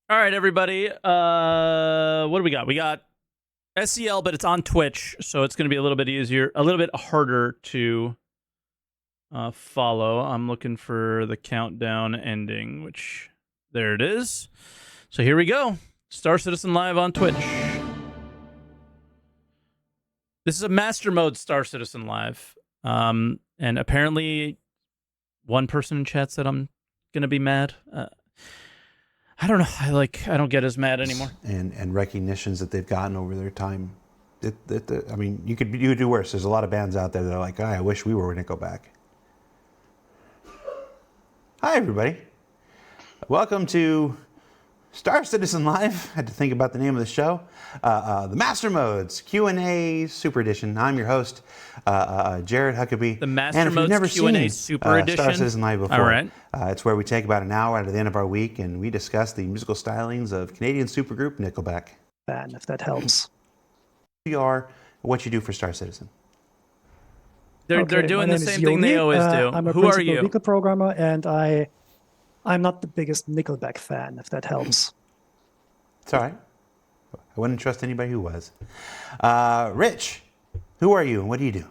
All right, everybody. What do we got? We got SEL, but it's on Twitch, so it's going to be a little bit easier, a little bit harder to follow. I'm looking for the countdown ending, which there it is. So here we go. Star Citizen Live on Twitch. This is a master mode Star Citizen Live. And apparently one person in chat said I'm going to be mad. I don't know. I don't get as mad anymore. And recognitions that they've gotten over their time. I mean, you could do worse. There's a lot of bands out there that are like, I wish we were Nickelback. Hi, everybody. Welcome to Star Citizen Live. I had to think about the name of the show. The Master Modes Q&A Super Edition. I'm your host, Jared Huckabee. The Master Modes Q&A Super Edition. Star Citizen Live before. All right. It's where we take about an hour at the end of our week and we discuss the musical stylings of Canadian supergroup Nickelback. Fan, if that helps. Who you are, what you do for Star Citizen. They're doing the same thing they always do. I'm a Who are principal you? vehicle programmer, and I'm not the biggest Nickelback fan, if that helps. It's all right. I wouldn't trust anybody who was. Rich, who are you and what do you do?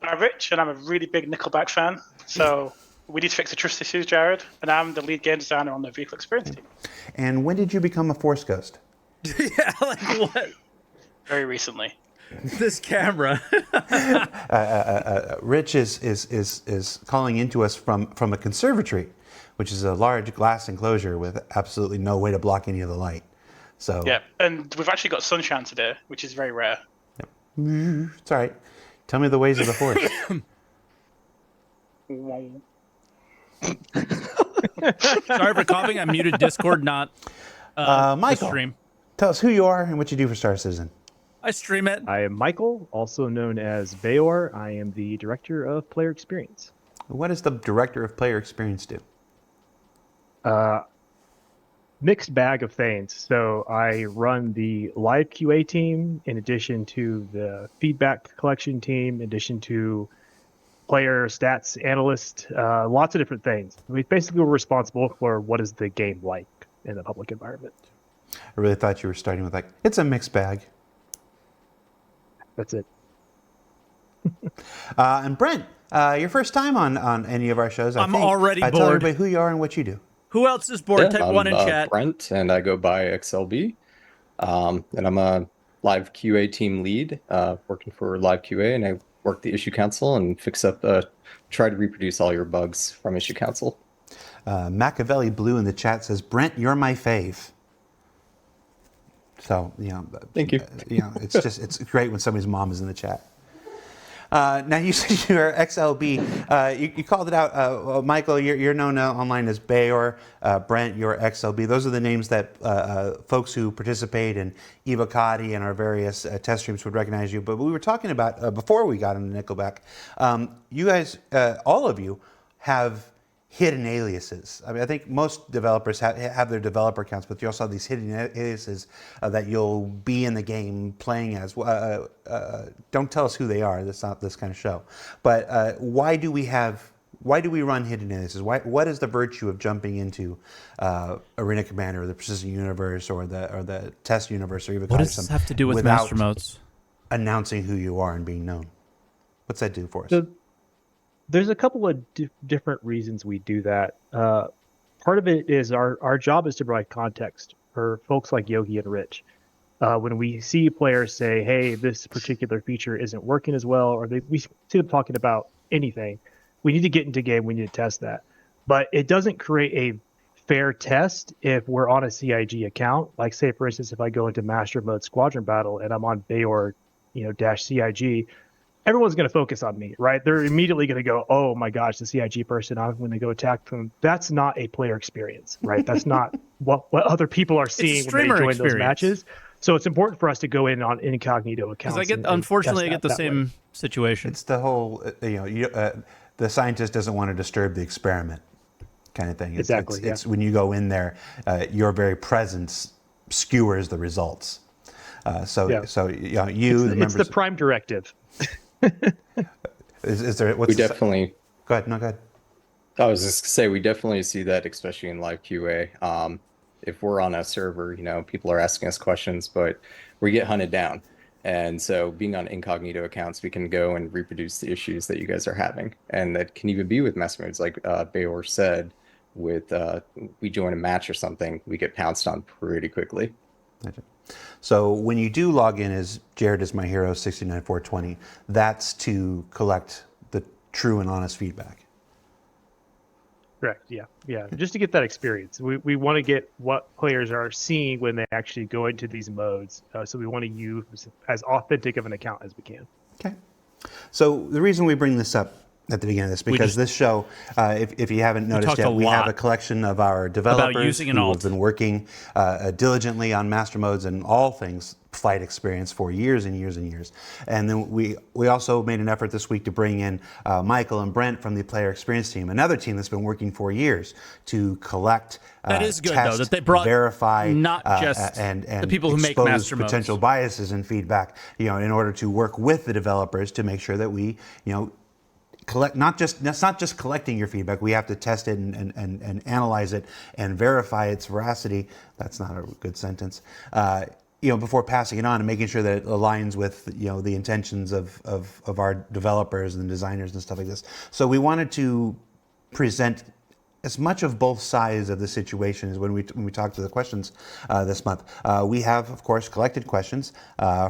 I'm Rich, and I'm a really big Nickelback fan. So we need to fix the trust issues, Jared. And I'm the lead game designer on the vehicle experience team. And when did you become a Force Ghost? Yeah, like what? Very recently. This camera. Rich is calling into us from a conservatory, which is a large glass enclosure with absolutely no way to block any of the light. So Yeah, and we've actually got sunshine today, which is very rare. it's all right. Tell me the ways of the Force. Sorry for coughing. I muted Discord, not Michael, the stream. tell us who you are and what you do for Star Citizen. I stream it. I am Michael, also known as Bayor. I am the Director of Player Experience. What does the Director of Player Experience do? Mixed bag of things. So I run the live QA team in addition to the feedback collection team, in addition to player stats analyst, lots of different things. Basically, we're responsible for what is the game like in the public environment. I really thought you were starting with it's a mixed bag. That's it. And Brent, your first time on any of our shows. I'm already Tell bored. everybody who you are and what you do. Who else is bored? Type I'm 1 in chat. Brent, and I go by XLB. And I'm a live QA team lead, working for live QA, and I work the issue council and try to reproduce all your bugs from issue council. Machiavelli Blue in the chat says, Brent, you're my fave. So, Thank you. It's great when somebody's mom is in the chat. Now, you said you're XLB. You called it out. Michael, you're known online as Bayor. Brent, you're XLB. Those are the names that folks who participate in Evocati and our various test streams would recognize you. But we were talking about, before we got into Nickelback, you guys, all of you, have hidden aliases. I mean, I think most developers have their developer accounts, but you also have these hidden aliases that you'll be in the game playing as. Don't tell us who they are. That's not this kind of show. But why do we run hidden aliases? What is the virtue of jumping into Arena Commander or the Persistent Universe or the Test Universe or even What does this have to do with Master Modes? Announcing who you are and being known. What's that do for us? There's a couple of different reasons we do that. Part of it is our job is to provide context for folks like Yogi and Rich. When we see players say, hey, this particular feature isn't working as well, or we see them talking about anything, we need to get into game, we need to test that. But it doesn't create a fair test if we're on a CIG account. Like, say, for instance, if I go into Master Mode Squadron Battle and I'm on Bayor, -CIG, everyone's going to focus on me, right? They're immediately going to go, oh my gosh, the CIG person, I'm going to go attack them. That's not a player experience, right? That's not what other people are seeing when they join those matches. So it's important for us to go in on incognito accounts. Because unfortunately, I get the same situation. It's the whole, the scientist doesn't want to disturb the experiment kind of thing. Exactly. It's when you go in there, your very presence skewers the results. It's the prime directive. Is there? We definitely. Go ahead. No, go ahead. I was just gonna say we definitely see that, especially in live QA. if we're on a server, people are asking us questions, but we get hunted down. And so being on incognito accounts, we can go and reproduce the issues that you guys are having. And that can even be with master modes, like Bayor said, with we join a match or something, we get pounced on pretty quickly. So when you do log in as Jared is my hero 69420, that's to collect the true and honest feedback. Correct. Yeah. Just to get that experience, we want to get what players are seeing when they actually go into these modes. So we want to use as authentic of an account as we can. Okay. So the reason we bring this up at the beginning of this, because this show, if you haven't noticed yet, we have a collection of our developers who have been working diligently on master modes and all things flight experience for years and years and years. And then we also made an effort this week to bring in Michael and Brent from the player experience team, another team that's been working for years to collect, that is good, test, though, that they brought verify, not just and the people who make master modes, potential biases and feedback, in order to work with the developers to make sure that we, collect that's not just collecting your feedback. We have to test it and analyze it and verify its veracity. That's not a good sentence. Before passing it on and making sure that it aligns with the intentions of our developers and designers and stuff like this. So we wanted to present as much of both sides of the situation as when we talked to the questions this month. We have, of course, collected questions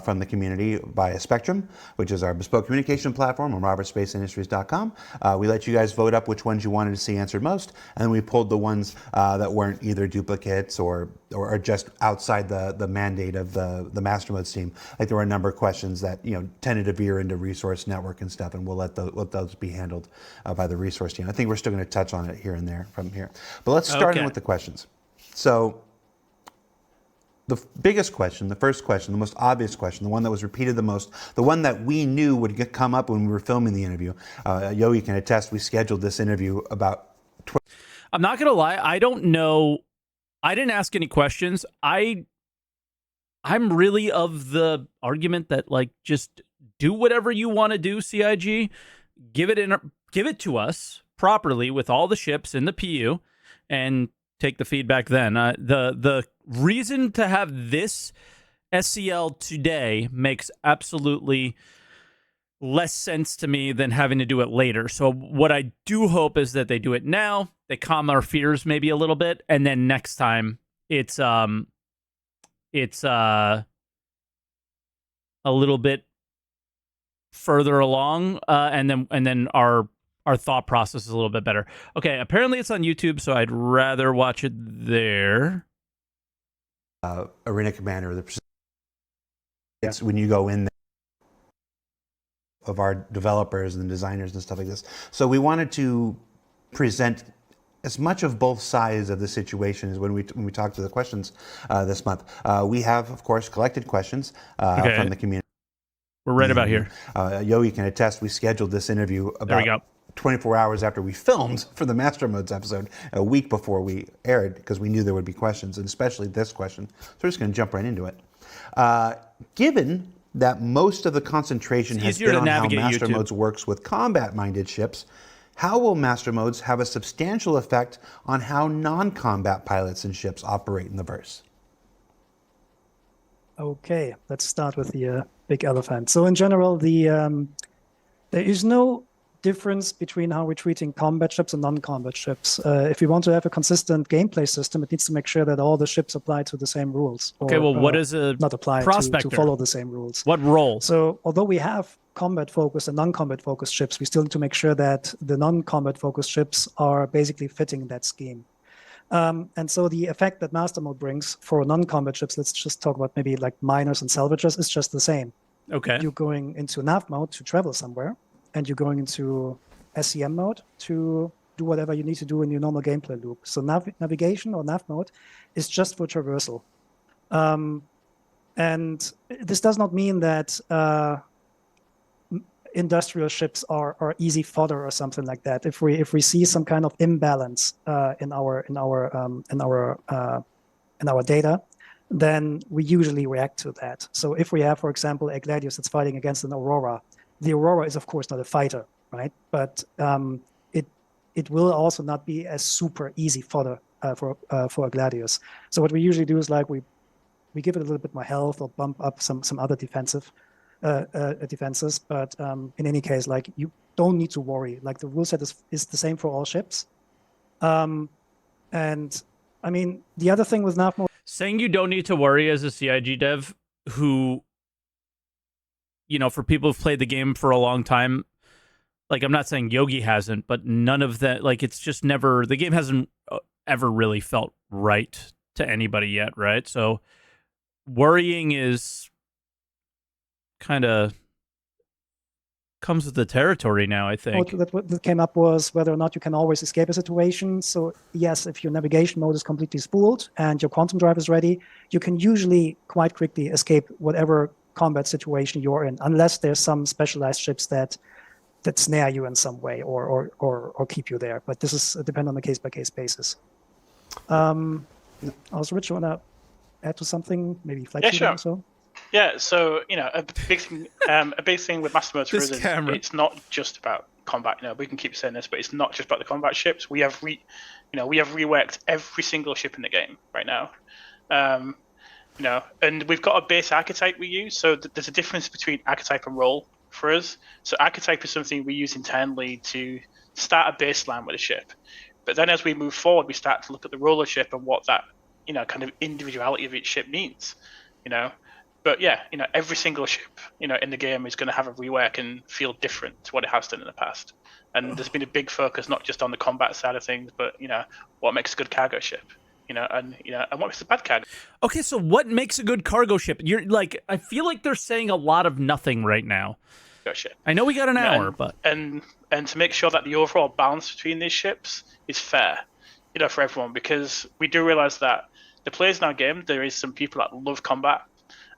from the community via Spectrum, which is our bespoke communication platform on robertsspaceindustries.com. We let you guys vote up which ones you wanted to see answered most, and then we pulled the ones that weren't either duplicates or just outside the mandate of the Master Modes team. Like there were a number of questions that tended to veer into resource network and stuff, and we'll let those be handled by the resource team. I think we're still going to touch on it here and there from here. But let's start in with the questions. So the biggest question, the first question, the most obvious question, the one that was repeated the most, the one that we knew would come up when we were filming the interview. Yogi can attest, we scheduled this interview about I'm not going to lie, I don't know. I didn't ask any questions. I'm really of the argument that just do whatever you want to do, CIG. Give it to us properly with all the ships in the PU and take the feedback then. The reason to have this SCL today makes absolutely less sense to me than having to do it later. So what I do hope is that they do it now, they calm our fears maybe a little bit, and then next time it's a little bit further along, and then our thought process is a little bit better. Okay, apparently it's on YouTube, so I'd rather watch it there. Arena Commander, it's when you go in there of our developers and designers and stuff like this. So we wanted to present as much of both sides of the situation as when we talked to the questions this month. We have, of course, collected questions from the community. We're right about here. Yogi can attest, we scheduled this interview about 24 hours after we filmed for the Master Modes episode, a week before we aired, because we knew there would be questions, and especially this question. So we're just going to jump right into it. Given that most of the concentration has been on how Master Modes works with combat-minded ships, how will Master Modes have a substantial effect on how non-combat pilots and ships operate in the verse? Okay, let's start with the big elephant. So in general, there is no difference between how we're treating combat ships and non-combat ships. If we want to have a consistent gameplay system, it needs to make sure that all the ships apply to the same rules. Okay, well, what is a not apply prospector? To follow the same rules. What role? So although we have combat-focused and non-combat focused ships, we still need to make sure that the non-combat focused ships are basically fitting that scheme. And so the effect that Master Mode brings for non-combat ships, let's just talk about maybe like miners and salvagers, is just the same. Okay. You're going into nav mode to travel somewhere, and you're going into SCM mode to do whatever you need to do in your normal gameplay loop. So navigation or nav mode is just for traversal. And this does not mean that industrial ships are easy fodder or something like that. If we see some kind of imbalance in our data, then we usually react to that. So if we have, for example, a Gladius that's fighting against an Aurora, the Aurora is of course not a fighter, right? But it will also not be a super easy fodder for a Gladius. So what we usually do is like we give it a little bit more health or bump up some other defenses. But in any case, like you don't need to worry. Like the rule set is the same for all ships. And I mean, the other thing with nav mode, saying you don't need to worry as a CIG dev who, you know, for people who've played the game for a long time, like I'm not saying Yogi hasn't, but none of that, like it's just never, the game hasn't ever really felt right to anybody yet, right? So worrying is kind of comes with the territory now, I think. What came up was whether or not you can always escape a situation. So yes, if your navigation mode is completely spooled and your quantum drive is ready, you can usually quite quickly escape whatever combat situation you're in, unless there's some specialized ships that snare you in some way or keep you there. But this is depend on the case-by-case basis. Also, Rich, you want to add to something? Maybe flight shooting sure. or so? Yeah, so a big thing with Master Modes for us is it's not just about combat. You know, we can keep saying this, but it's not just about the combat ships. We have reworked every single ship in the game right now. You know, and we've got a base archetype we use. So there's a difference between archetype and role for us. So archetype is something we use internally to start a baseline with a ship. But then as we move forward, we start to look at the role of ship and what that, you know, kind of individuality of each ship means. You know. But yeah, you know, every single ship, you know, in the game is going to have a rework and feel different to what it has done in the past. And there's been a big focus not just on the combat side of things, but you know, what makes a good cargo ship, you know, and what makes a bad cargo. Okay, so what makes a good cargo ship? You're like, I feel like they're saying a lot of nothing right now. Ship. I know we got an hour, but and to make sure that the overall balance between these ships is fair, you know, for everyone, because we do realize that the players in our game, there is some people that love combat.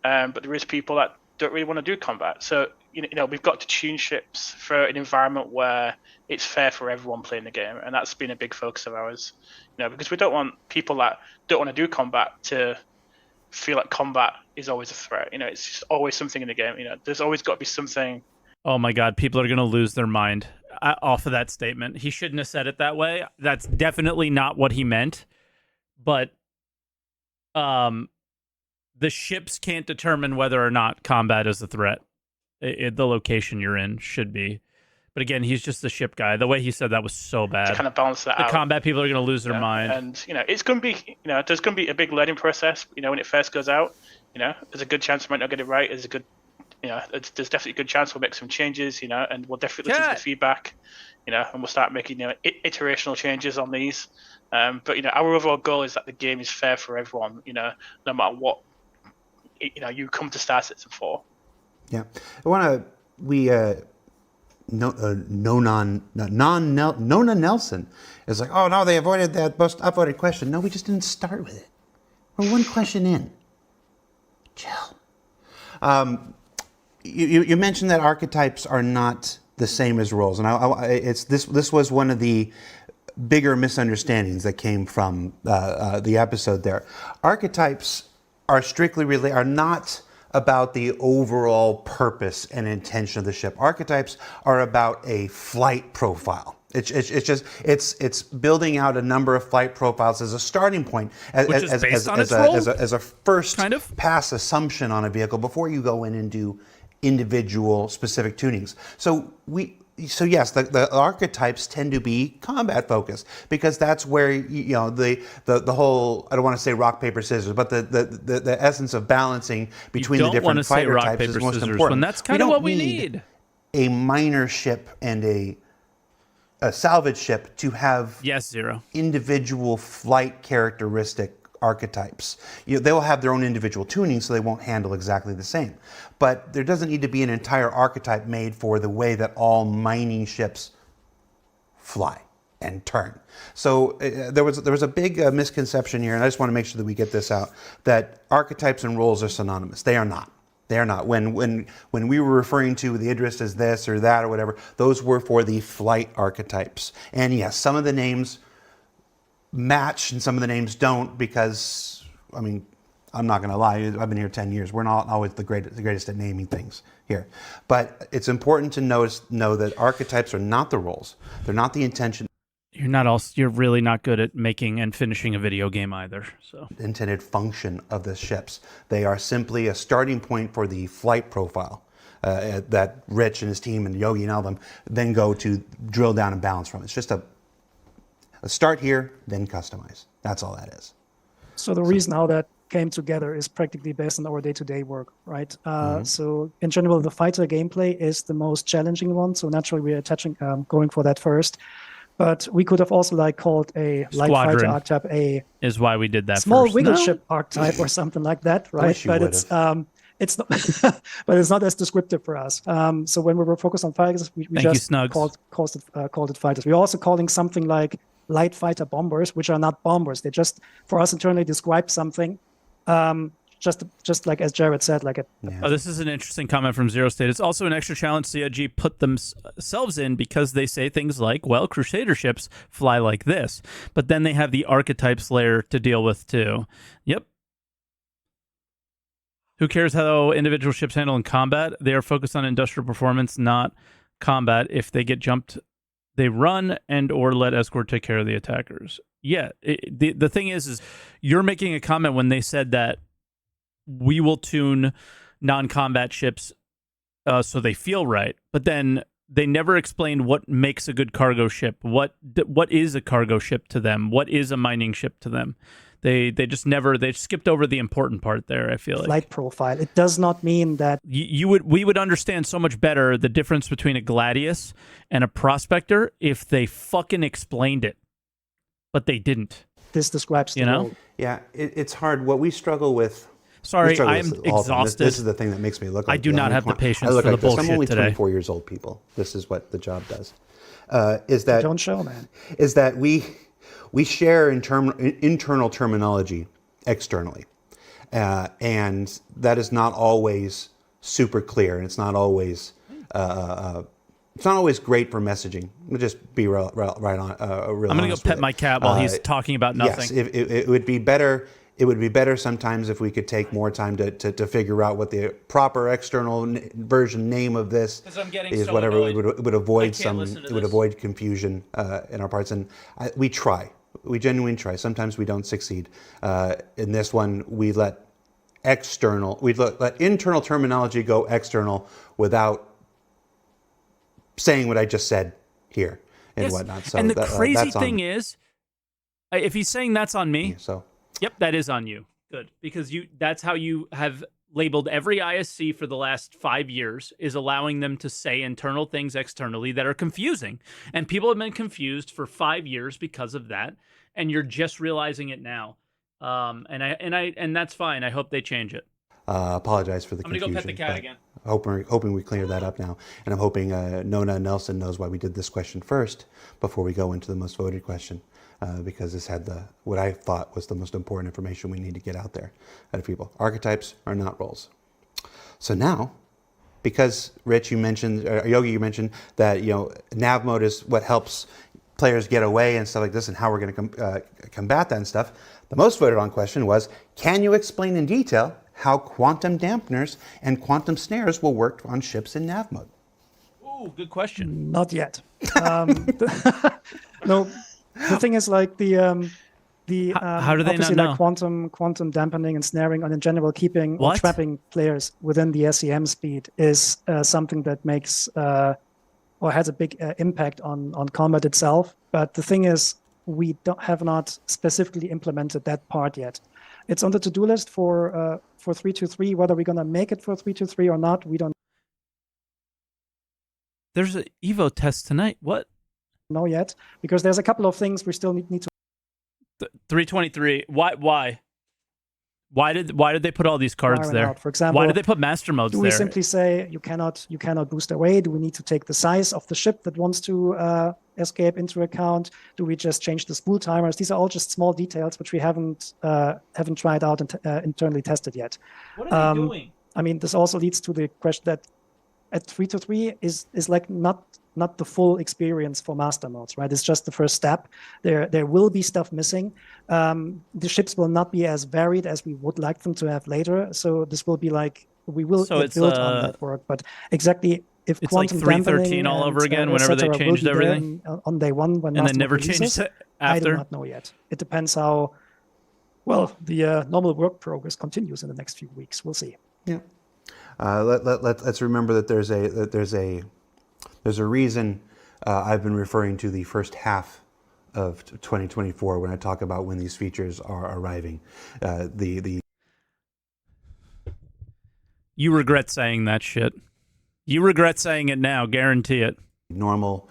But there is people that don't really want to do combat. So, you know, we've got to tune ships for an environment where it's fair for everyone playing the game. And that's been a big focus of ours, you know, because we don't want people that don't want to do combat to feel like combat is always a threat. You know, it's just always something in the game. You know, there's always got to be something. Oh my God, people are going to lose their mind off of that statement. He shouldn't have said it that way. That's definitely not what he meant. But, the ships can't determine whether or not combat is a threat. The location you're in should be. But again, he's just the ship guy. The way he said that was so bad. To kind of balance that out. The combat people are going to lose their mind. And, you know, it's going to be, you know, there's going to be a big learning process, you know, when it first goes out. You know, there's a good chance we might not get it right. There's a good, you know, there's definitely a good chance we'll make some changes, you know, and we'll definitely listen to the feedback, you know, and we'll start making, you know, iterational changes on these. But, you know, our overall goal is that the game is fair for everyone, you know, no matter what, you know, you come to Star Citizen for. Yeah, I want to. Nona Nelson is like, oh no, they avoided that most upvoted question. No, we just didn't start with it. We're one question in. Chill. You mentioned that archetypes are not the same as roles, and this was one of the bigger misunderstandings that came from the episode there. Archetypes are are not about the overall purpose and intention of the ship. Archetypes are about a flight profile. It's building out a number of flight profiles as a starting point, as a first kind of pass assumption on a vehicle before you go in and do individual specific tunings. So yes, the archetypes tend to be combat focused because that's where the whole, I don't want to say rock paper scissors, but the essence of balancing between the different fighter types is most important. When that's kind of what we need. A miner ship and a salvage ship to have individual flight characteristic archetypes. They will have their own individual tuning, so they won't handle exactly the same. But there doesn't need to be an entire archetype made for the way that all mining ships fly and turn. So there was a big misconception here, and I just want to make sure that we get this out, that archetypes and roles are synonymous. They are not. They are not. When we were referring to the Idris as this or that or whatever, those were for the flight archetypes. And yes, some of the names match and some of the names don't because, I mean, I'm not going to lie, I've been here 10 years. We're not always the greatest at naming things here. But it's important to know that archetypes are not the roles. They're not the intention. You're really not good at making and finishing a video game either. So intended function of the ships. They are simply a starting point for the flight profile that Rich and his team and Yogi and all them then go to drill down and balance from. It's just a start here, then customize. That's all that is. So the reason how that came together is practically based on our day-to-day work, right? So in general, the fighter gameplay is the most challenging one. So naturally, we are going for that first. But we could have also called a light fighter archetype is why we did that. Small wiggle ship archetype or something like that, right? But it's not, but it's not as descriptive for us. So when we were focused on fighters, we just called it fighters. We're also calling something like light fighter bombers, which are not bombers. They just, for us internally, describe something. Just like as Jared said, Oh, this is an interesting comment from Zero State. It's also an extra challenge CIG put themselves in because they say things like, well, Crusader ships fly like this, but then they have the archetypes layer to deal with too. Yep. Who cares how individual ships handle in combat? They are focused on industrial performance, not combat. If they get jumped, they run and or let escort take care of the attackers. Yeah, the thing is you're making a comment when they said that we will tune non-combat ships so they feel right, but then they never explained what makes a good cargo ship. What is a cargo ship to them? What is a mining ship to them? They skipped over the important part there. I feel like flight profile. It does not mean that we would understand so much better the difference between a Gladius and a Prospector if they fucking explained it, but they didn't. This describes the role. Yeah, it's hard. What we struggle with. Sorry, I'm exhausted. This is the thing that makes me look like I do not have the patience for the bullshit today. I'm only 24 years old, people. This is what the job does. Is that don't show, man? Is that we share internal terminology externally, and that is not always super clear, and it's not always great for messaging. We'll just be right on. I'm gonna go pet my cat while he's talking about nothing. Yes, it would be better. It would be better sometimes if we could take more time to figure out what the proper external version name of this is. Whatever it would avoid confusion in our parts, and we try. We genuinely try. Sometimes we don't succeed. In this one, we let internal terminology go external without saying what I just said here and whatnot. So and the crazy thing is, if he's saying that's on me, yep, that is on you. Good, because that's how you have labeled every ISC for the last 5 years, is allowing them to say internal things externally that are confusing. And people have been confused for 5 years because of that, and you're just realizing it now. And that's fine. I hope they change it. Apologize for the confusion. I'm going to go pet the cat again. Hoping we clear that up now. And I'm hoping Nona Nelson knows why we did this question first before we go into the most voted question. Because this had what I thought was the most important information we need to get out there to people. Archetypes are not roles. So now, because Rich, you mentioned, Yogi, you mentioned that nav mode is what helps players get away and stuff like this, and how we're going to combat that and stuff. The most voted on question was, can you explain in detail how quantum dampeners and quantum snares will work on ships in nav mode? Ooh, good question. Not yet. No. The thing is, how do they not know? Quantum dampening and snaring, and in general keeping or trapping players within the SEM speed is something that makes or has a big impact on combat itself. But the thing is, we have not specifically implemented that part yet. It's on the to-do list for 3.2.3. Whether we're gonna make it for 3.2.3 or not, we don't. There's an Evo test tonight. What? Know yet, because there's a couple of things we still need to. 323. Why did they put all these cards there? For example, why did they put master modes there? Do we simply say you cannot boost away? Do we need to take the size of the ship that wants to escape into account? Do we just change the spool timers? These are all just small details which we haven't tried out and internally tested yet. What are they doing? I mean, this also leads to the question that at 3.2.3 is not the full experience for master modes, right? It's just the first step. There will be stuff missing. The ships will not be as varied as we would like them to have later. So this will be we will build on that work. But exactly if It's like quantum 3.13 dampening all over and, again et whenever they cetera will changed be there everything, on day one when and then Mastermode never releases, changed it I do after. not know yet. It depends how well the normal work progress continues in the next few weeks. We'll see. Yeah. Let's remember that there's a reason I've been referring to the first half of 2024 when I talk about when these features are arriving. You regret saying that shit. You regret saying it now, guarantee it. Normal,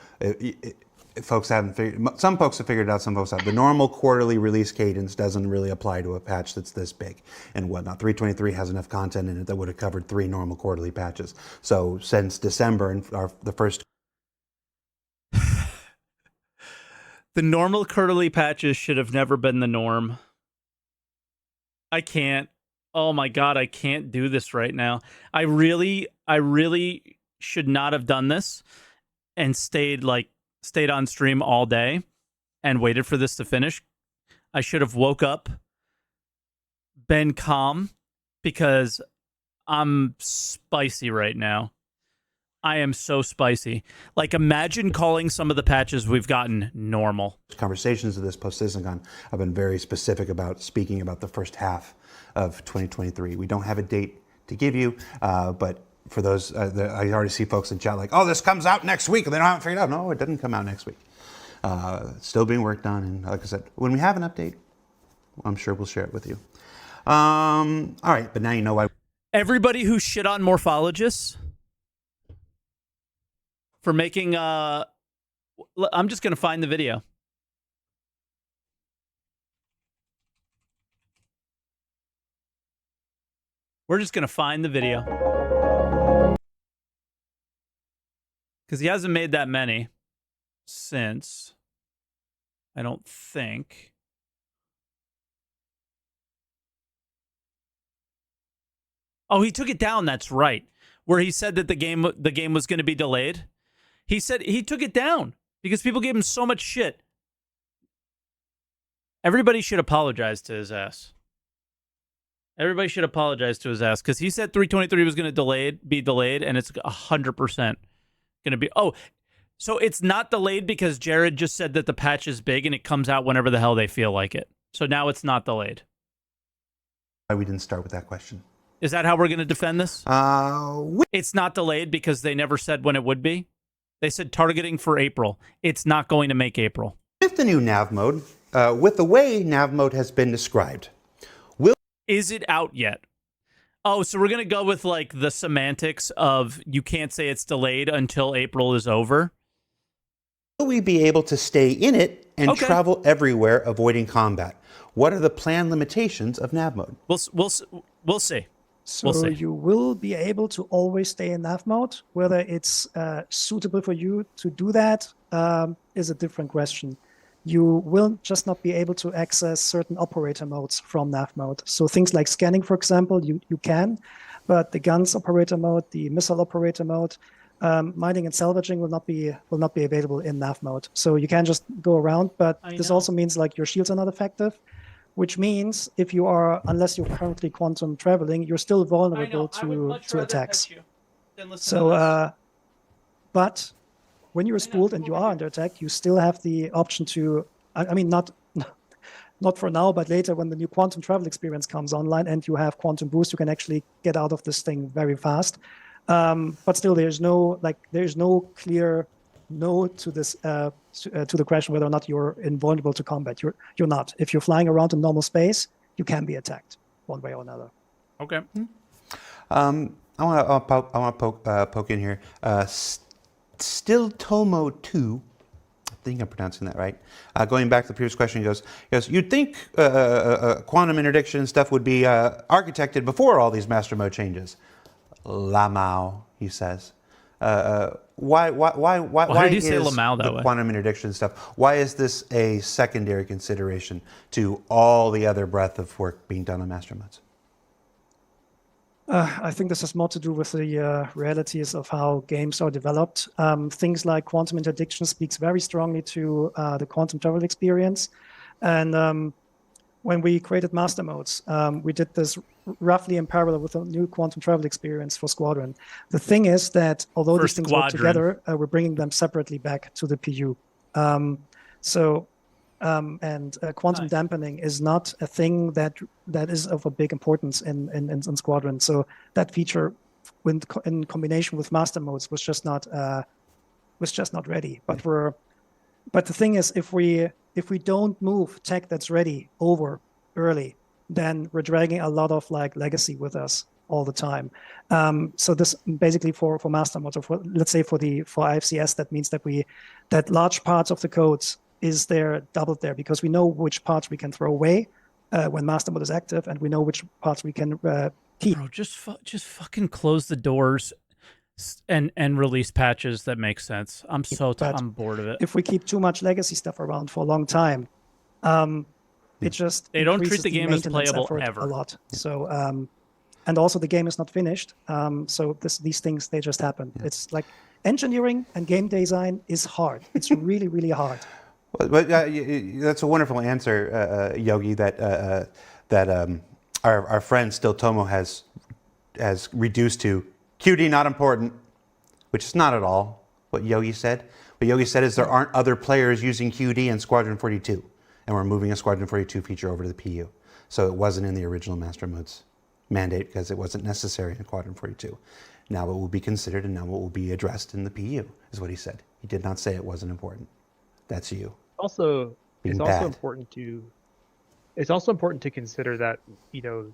folks haven't figured. Some folks have figured it out. Some folks have. The normal quarterly release cadence doesn't really apply to a patch that's this big and whatnot. 3.23 has enough content in it that would have covered 3 normal quarterly patches. So since December and the first. The normal quarterly patches should have never been the norm. I can't. Oh my God, I can't do this right now. I really should not have done this and stayed on stream all day and waited for this to finish. I should have woke up, been calm, because I'm spicy right now. I am so spicy. Like, imagine calling some of the patches we've gotten normal. Conversations of this post-SysMcon, I've been very specific about speaking about the first half of 2023. We don't have a date to give you, but for those, I already see folks in chat like, oh, this comes out next week, and they haven't figured out. No, it doesn't come out next week. Still being worked on, and like I said, when we have an update, I'm sure we'll share it with you. All right, but now you know why. Everybody who shit on morphologists for making, I'm just going to find the video. We're just going to find the video. Because he hasn't made that many since, I don't think. Oh, he took it down, that's right. Where he said that the game was going to be delayed. He said he took it down because people gave him so much shit. Everybody should apologize to his ass. Everybody should apologize to his ass because he said 3.23 was going to be delayed, and it's 100% going to be. Oh, so it's not delayed because Jared just said that the patch is big and it comes out whenever the hell they feel like it. So now it's not delayed. Why we didn't start with that question? Is that how we're going to defend this? It's not delayed because they never said when it would be. They said targeting for April. It's not going to make April. With the new nav mode, with the way nav mode has been described, is it out yet? Oh, so we're going to go with like the semantics of you can't say it's delayed until April is over. Will we be able to stay in it and travel everywhere avoiding combat? What are the planned limitations of nav mode? We'll see. So we'll see. You will be able to always stay in nav mode. Whether it's suitable for you to do that is a different question. You will just not be able to access certain operator modes from nav mode. So things like scanning, for example, you can, but the guns operator mode, the missile operator mode, mining and salvaging will not be available in nav mode. So you can just go around, but this also means like your shields are not effective, which means unless you're currently quantum traveling, you're still vulnerable to attacks. So, but when you're spooled and you are under attack, you still have the option to, I mean, not for now, but later when the new quantum travel experience comes online and you have quantum boost, you can actually get out of this thing very fast. But still, there's no clear no to this to the question whether or not you're invulnerable to combat. You're not. If you're flying around in normal space, you can be attacked one way or another. Okay. I want to poke in here. Still Tomo 2, I think I'm pronouncing that right. Going back to the previous question, he goes, you'd think quantum interdiction and stuff would be architected before all these master mode changes. Lamau, he says. Why did you say Lamau that way? Quantum interdiction stuff? Why is this a secondary consideration to all the other breadth of work being done on master modes? I think this has more to do with the realities of how games are developed. Things like quantum interdiction speaks very strongly to the quantum travel experience. And when we created master modes, we did this roughly in parallel with a new quantum travel experience for Squadron. The thing is that although these things work together, we're bringing them separately back to the PU. Quantum dampening is not a thing that is of a big importance in Squadron. So that feature, in combination with master modes, was just not ready. But the thing is, if we don't move tech that's ready over early, then we're dragging a lot of like legacy with us all the time. So this basically for master modes, or let's say for IFCS, that means that large parts of the codes is there doubled there, because we know which parts we can throw away when master mode is active, and we know which parts we can keep. Bro, just fucking close the doors and release patches that make sense. I'm bored of it. If we keep too much legacy stuff around for a long time, it just they don't treat the game as playable ever a lot. So and also the game is not finished. So these things, they just happen. Yeah. It's like engineering and game design is hard. It's really, really hard. But that's a wonderful answer, Yogi. That our friend Still Tomo has reduced to QD not important, which is not at all what Yogi said. What Yogi said is there aren't other players using QD in Squadron 42, and we're moving a Squadron 42 feature over to the PU. So it wasn't in the original Master Modes mandate because it wasn't necessary in Squadron 42. Now it will be considered, and now it will be addressed in the PU, is what he said. He did not say it wasn't important. That's you. It's also important to consider that, you know,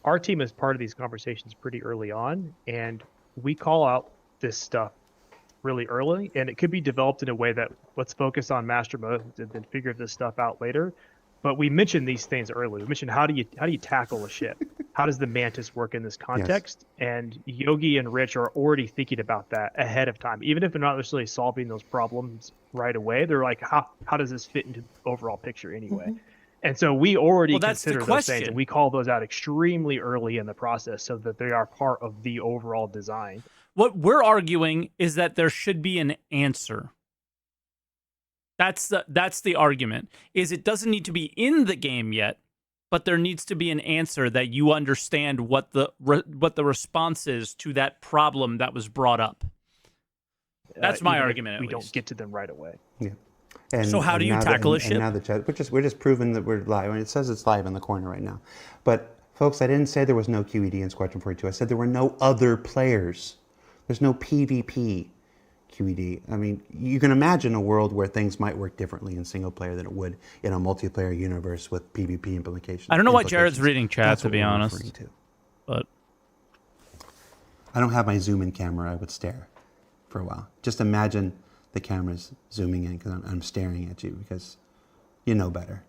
our team is part of these conversations pretty early on, and we call out this stuff really early, and it could be developed in a way that let's focus on master mode and then figure this stuff out later. But we mentioned these things early. We mentioned how do you tackle a ship? How does the Mantis work in this context? Yes. And Yogi and Rich are already thinking about that ahead of time. Even if they're not necessarily solving those problems right away, they're like, how does this fit into the overall picture anyway? Mm-hmm. And so we already consider those things, and we call those out extremely early in the process so that they are part of the overall design. What we're arguing is that there should be an answer. That's the argument. Is it doesn't need to be in the game yet, but there needs to be an answer that you understand what the response is to that problem that was brought up. That's my argument. We don't get to them right away. Yeah. So how do you tackle a ship? And now the chat, we're just proving that we're live. I mean, it says it's live in the corner right now. But folks, I didn't say there was no QED in Squadron 42. I said there were no other players. There's no PvP QED. I mean, you can imagine a world where things might work differently in single player than it would in a multiplayer universe with PvP implications. I don't know why Jared's reading chat, to be honest. But I don't have my zoom in camera. I would stare for a while. Just imagine the camera's zooming in because I'm staring at you because you know better.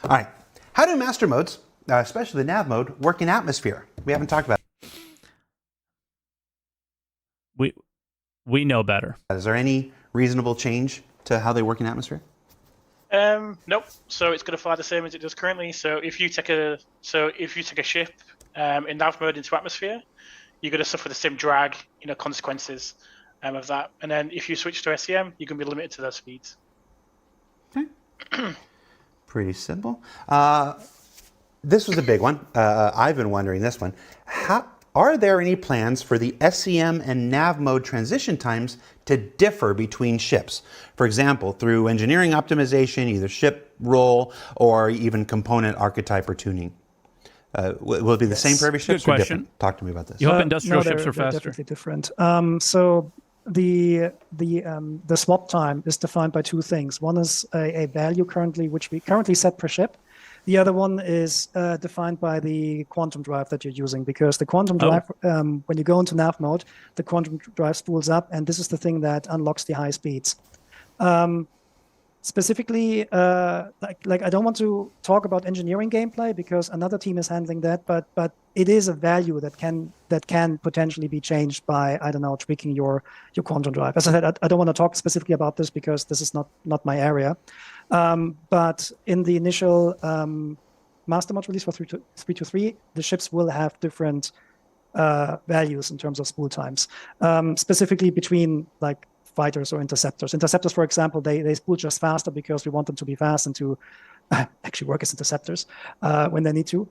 All right. How do master modes, especially the nav mode, work in atmosphere? We haven't talked about it. We know better. Is there any reasonable change to how they work in atmosphere? Nope. So it's going to fly the same as it does currently. So if you take a ship in nav mode into atmosphere, you're going to suffer the same drag, consequences of that. And then if you switch to SEM, you're going to be limited to those speeds. Okay. Pretty simple. This was a big one. I've been wondering this one. Are there any plans for the SEM and nav mode transition times to differ between ships? For example, through engineering optimization, either ship role or even component archetype or tuning. Will it be the same for every ship? Good question. Different? Talk to me about this. You hope industrial ships are they're faster? Definitely different. So the swap time is defined by two things. One is a value which we currently set per ship. The other one is defined by the quantum drive that you're using, because the quantum drive, when you go into nav mode, the quantum drive spools up, and this is the thing that unlocks the high speeds. Specifically, like I don't want to talk about engineering gameplay because another team is handling that, but it is a value that can potentially be changed by, I don't know, tweaking your quantum drive. As I said, I don't want to talk specifically about this because this is not my area. But in the initial master mod release for 3.2.3, the ships will have different values in terms of spool times, specifically between fighters or interceptors. Interceptors, for example, they spool just faster because we want them to be fast and to actually work as interceptors when they need to.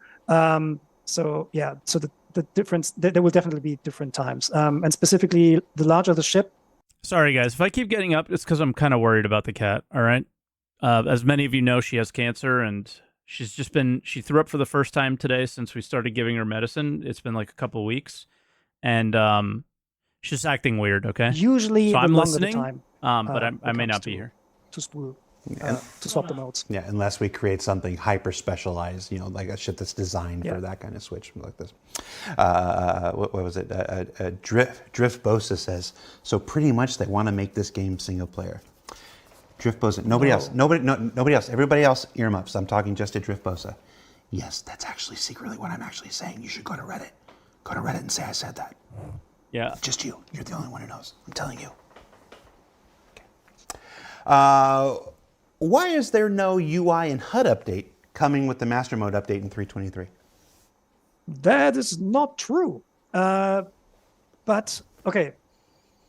So the difference, there will definitely be different times. And specifically, the larger the ship. Sorry, guys. If I keep getting up, it's because I'm kind of worried about the cat, all right? As many of you know, she has cancer, and she threw up for the first time today since we started giving her medicine. It's been like a couple of weeks. And she's acting weird, okay? Usually, so I'm longer listening, the time, but I may not be here. To spool. To swap the modes. Yeah, unless we create something hyper specialized, like a ship that's designed for that kind of switch, like this. What was it? Drift Bosa says, so pretty much they want to make this game single player. Drift Bosa, nobody else. Everybody else earmuffs. I'm talking just to Drift Bosa. Yes, that's actually secretly what I'm actually saying. You should go to Reddit. Go to Reddit and say I said that. Yeah. Just you. You're the only one who knows. I'm telling you. Okay. Why is there no UI and HUD update coming with the Master Mode update in 3.23? That is not true. But okay,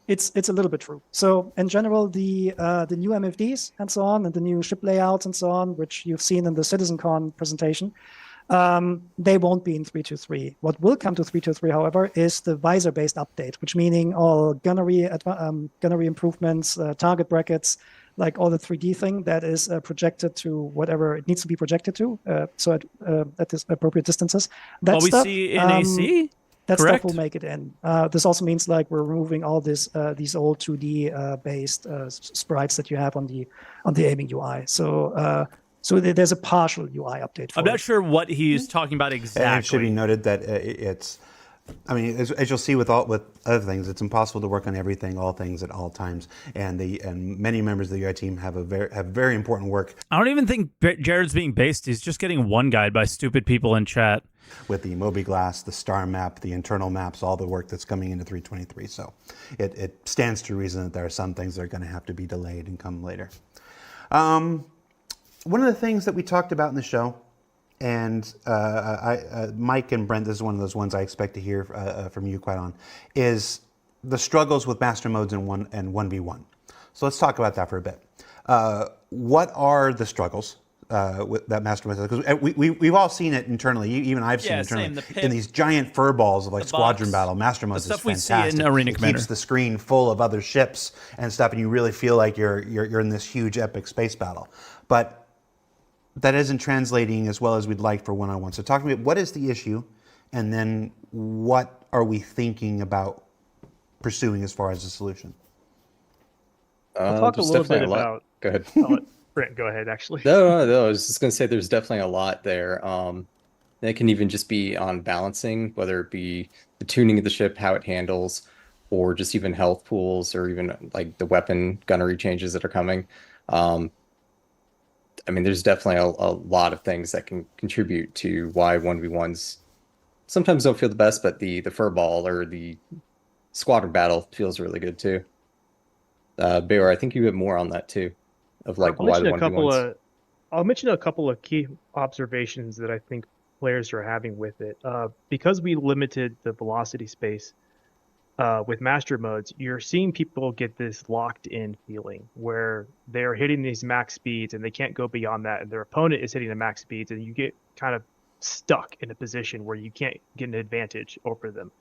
it's a little bit true. So in general, the new MFDs and so on, and the new ship layouts and so on, which you've seen in the CitizenCon presentation, they won't be in 3.23. What will come to 3.23, however, is the visor-based update, which meaning all gunnery improvements, target brackets, like all the 3D thing that is projected to whatever it needs to be projected to, at this appropriate distances. That we see in AC. That correct? Stuff will make it in. This also means like we're removing all these old 2D based sprites that you have on the aiming UI. So there's a partial UI update. I'm not sure what he's talking about exactly. And it should be noted that it's. I mean, as you'll see with other things, it's impossible to work on everything, all things at all times, and many members of the UI team have very important work. I don't even think Jared's being based. He's just getting one guide by stupid people in chat. With the mobiGlas, the star map, the internal maps, all the work that's coming into 3.23. So it stands to reason that there are some things that are going to have to be delayed and come later. One of the things that we talked about in the show, and Mike and Brent, this is one of those ones I expect to hear from you quite on, is the struggles with master modes and 1v1. So let's talk about that for a bit. What are the struggles with that master mode? Because we've all seen it internally. Even I've seen it internally in these giant fur balls of like Squadron Battle. Master mode is fantastic. The stuff we see in Arena Commander. It keeps the screen full of other ships and stuff, and you really feel like you're in this huge epic space battle. But that isn't translating as well as we'd like for one-on-one. So talk to me, what is the issue, and then what are we thinking about pursuing as far as a solution? I'll talk a little bit about... Go ahead. I'll let Brent go ahead, actually. No, I was just going to say there's definitely a lot there. It can even just be on balancing, whether it be the tuning of the ship, how it handles, or just even health pools, or even like the weapon gunnery changes that are coming. I mean, there's definitely a lot of things that can contribute to why 1v1s sometimes don't feel the best, but the furball or the squadron battle feels really good too. Bayor, I think you have more on that too, of like why the 1v1s. I'll mention a couple of key observations that I think players are having with it. Because we limited the velocity space with master modes, you're seeing people get this locked in feeling where they're hitting these max speeds and they can't go beyond that, and their opponent is hitting the max speeds, and you get kind of stuck in a position where you can't get an advantage over them.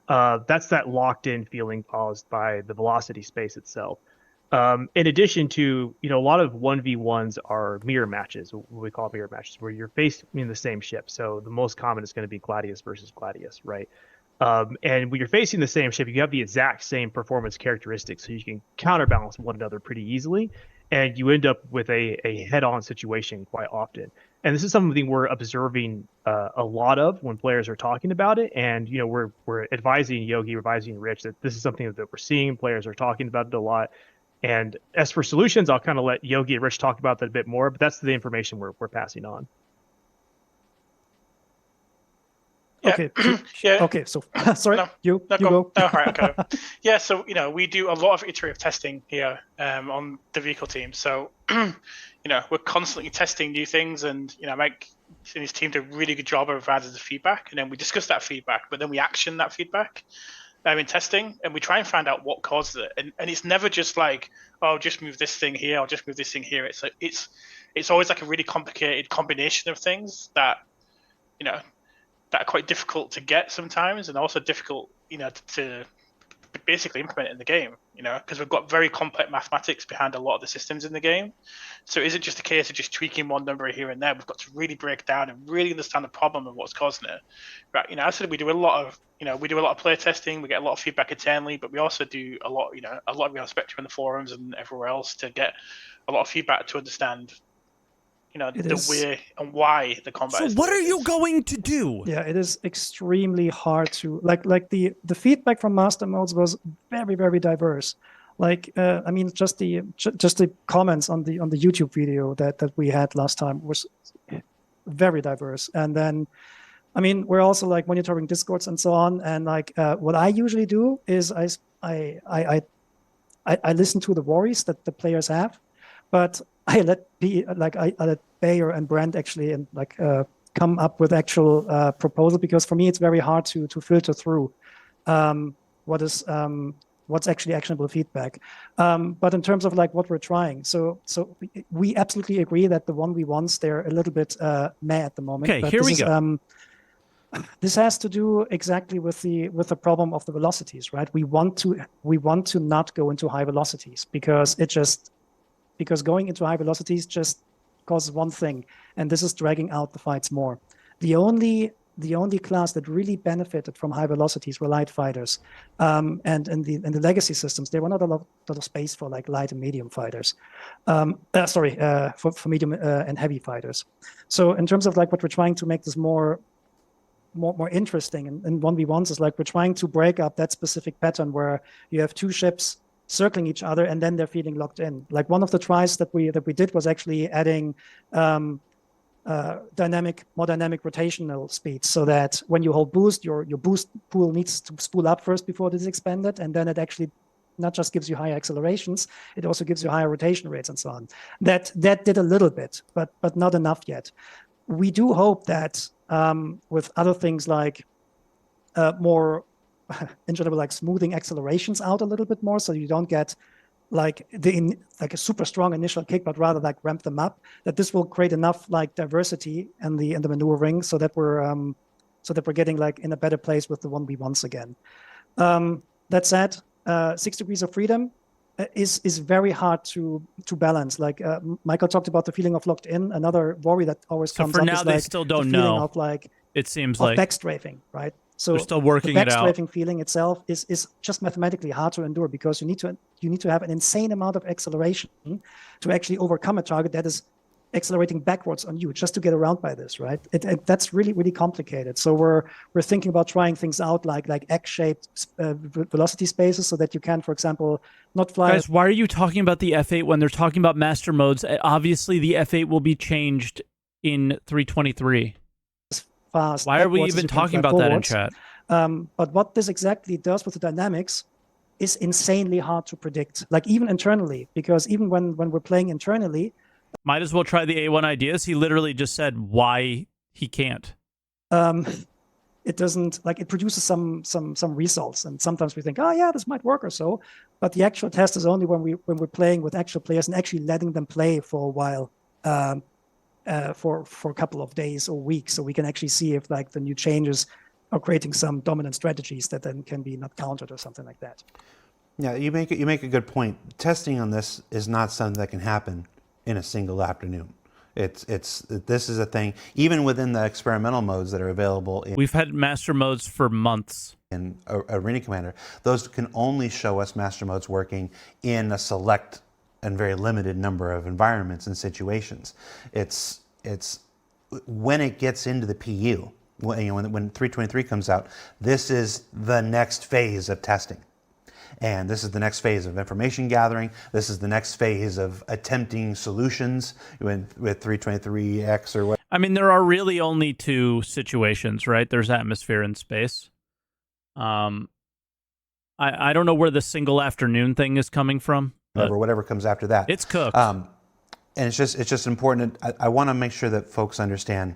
That's that locked in feeling caused by the velocity space itself. In addition to, a lot of 1v1s are mirror matches, what we call mirror matches, where you're facing the same ship. So the most common is going to be Gladius versus Gladius, right? And when you're facing the same ship, you have the exact same performance characteristics, so you can counterbalance one another pretty easily, and you end up with a head-on situation quite often. And this is something we're observing a lot of when players are talking about it, and we're advising Yogi, advising Rich that this is something that we're seeing. Players are talking about it a lot. And as for solutions, I'll kind of let Yogi and Rich talk about that a bit more, but that's the information we're passing on. Yeah. Okay. Yeah. Okay. So, sorry, No, you No, go. No, all right, okay. Yeah, so we do a lot of iterative testing here on the vehicle team. So we're constantly testing new things, and Mike and his team do a really good job of providing the feedback, and then we discuss that feedback, but then we action that feedback in testing, and we try and find out what causes it. And it's never just like, oh, just move this thing here, or just move this thing here. It's like it's always like a really complicated combination of things that, that are quite difficult to get sometimes, and also difficult, to basically implement in the game, because we've got very complex mathematics behind a lot of the systems in the game. So it isn't just a case of just tweaking one number here and there. We've got to really break down and really understand the problem and what's causing it. But as I said, we do a lot of play testing. We get a lot of feedback internally, but we also do a lot of Spectrum in the forums and everywhere else to get a lot of feedback to understand the way and why the combat is. So what are you going to do? Yeah, it is extremely hard to like the feedback from master modes was very, very diverse. I mean, just the comments on the YouTube video that we had last time was very diverse. And then, I mean, we're also like monitoring Discords and so on. And what I usually do is I listen to the worries that the players have, but I let Bayer and Brent actually come up with actual proposal, because for me it's very hard to filter through what's actually actionable feedback. But in terms of what we're trying, so we absolutely agree that the 1v1s, they're a little bit meh at the moment. Okay, here we go. This has to do exactly with the problem of the velocities, right? We want to not go into high velocities because going into high velocities just causes one thing, and this is dragging out the fights more. The only class that really benefited from high velocities were light fighters, and in the legacy systems there were not a lot of space for light and medium fighters. For medium and heavy fighters. So in terms of what we're trying to make this more interesting in 1v1s is we're trying to break up that specific pattern where you have two ships circling each other and then they're feeling locked in. One of the tries that we did was actually adding more dynamic rotational speeds, so that when you hold boost, your boost pool needs to spool up first before it is expanded, and then it actually not just gives you higher accelerations, it also gives you higher rotation rates and so on. That did a little bit, but not enough yet. We do hope that with other things more in general, smoothing accelerations out a little bit more, so you don't get a super strong initial kick, but rather ramp them up. That this will create enough diversity in the maneuvering, so that we're getting in a better place with the 1v1s again. That said, 6 degrees of freedom is very hard to balance. Michael talked about the feeling of locked in. Another worry that always comes up is they still don't know. Of it seems of backstrafing, right? So they're still working the it out. backstrafing feeling itself is just mathematically hard to endure, because you need to have an insane amount of acceleration to actually overcome a target that is accelerating backwards on you, just to get around by this, right? That's really, really complicated. So we're thinking about trying things out like X-shaped velocity spaces, so that you can, for example, not fly. Guys, why are you talking about the F8 when they're talking about master modes? Obviously, the F8 will be changed in 323. Fast. Why are we even talking about that in chat? But what this exactly does with the dynamics is insanely hard to predict, even internally, because even when we're playing internally, might as well try the A1 ideas. He literally just said why he can't. It doesn't it produces some results, and sometimes we think, oh yeah, this might work or so, but the actual test is only when we're playing with actual players and actually letting them play for a while. For a couple of days or weeks, so we can actually see if the new changes are creating some dominant strategies that then can be not countered or something like that. Yeah, you make a good point. Testing on this is not something that can happen in a single afternoon. This is a thing even within the experimental modes that are available. We've had master modes for months in Arena Commander. Those can only show us master modes working in a select and very limited number of environments and situations. It's when it gets into the PU, when 323 comes out, this is the next phase of testing. And this is the next phase of information gathering. This is the next phase of attempting solutions with 323X or what. I mean, there are really only two situations, right? There's atmosphere and space. I don't know where the single afternoon thing is coming from. Whatever comes after that. It's cooked. And it's just important. I want to make sure that folks understand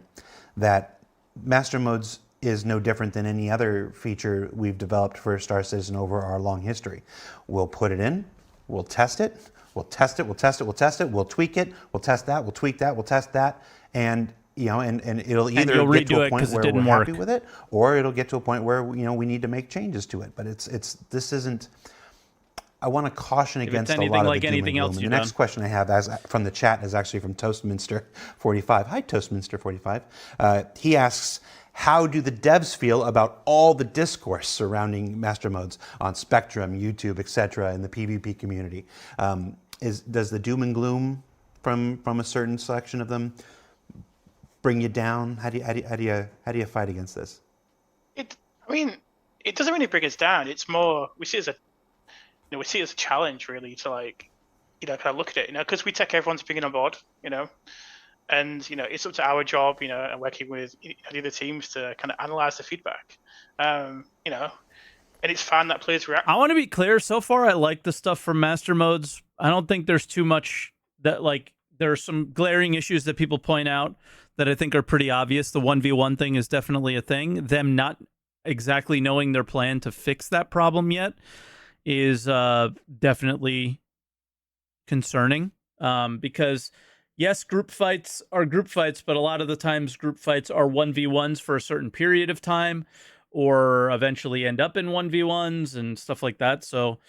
that Master Modes is no different than any other feature we've developed for Star Citizen over our long history. We'll put it in, we'll test it, we'll test it, we'll test it, we'll test it, we'll tweak it, we'll test that, we'll tweak that, we'll test that, and and it'll either get to a point where we're happy with it, or it'll get to a point where we need to make changes to it. But this isn't. I want to caution against a lot of the doom and gloom. And the next question I have from the chat is actually from Toastminster45. Hi, Toastminster45. He asks, how do the devs feel about all the discourse surrounding master modes on Spectrum, YouTube, etc., in the PvP community? Does the doom and gloom from a certain selection of them bring you down? How do you fight against this? It doesn't really bring us down. It's more we see it as a challenge, really, to kind of look at it, because we take everyone's opinion on board, and it's up to our job, and working with the other teams to kind of analyze the feedback, and it's fine that players react. I want to be clear. So far, I like the stuff from master modes. I don't think there's too much that there are some glaring issues that people point out that I think are pretty obvious. The 1v1 thing is definitely a thing. Them not exactly knowing their plan to fix that problem yet is definitely concerning, because yes, group fights are group fights, but a lot of the times group fights are 1v1s for a certain period of time, or eventually end up in 1v1s and stuff like that. So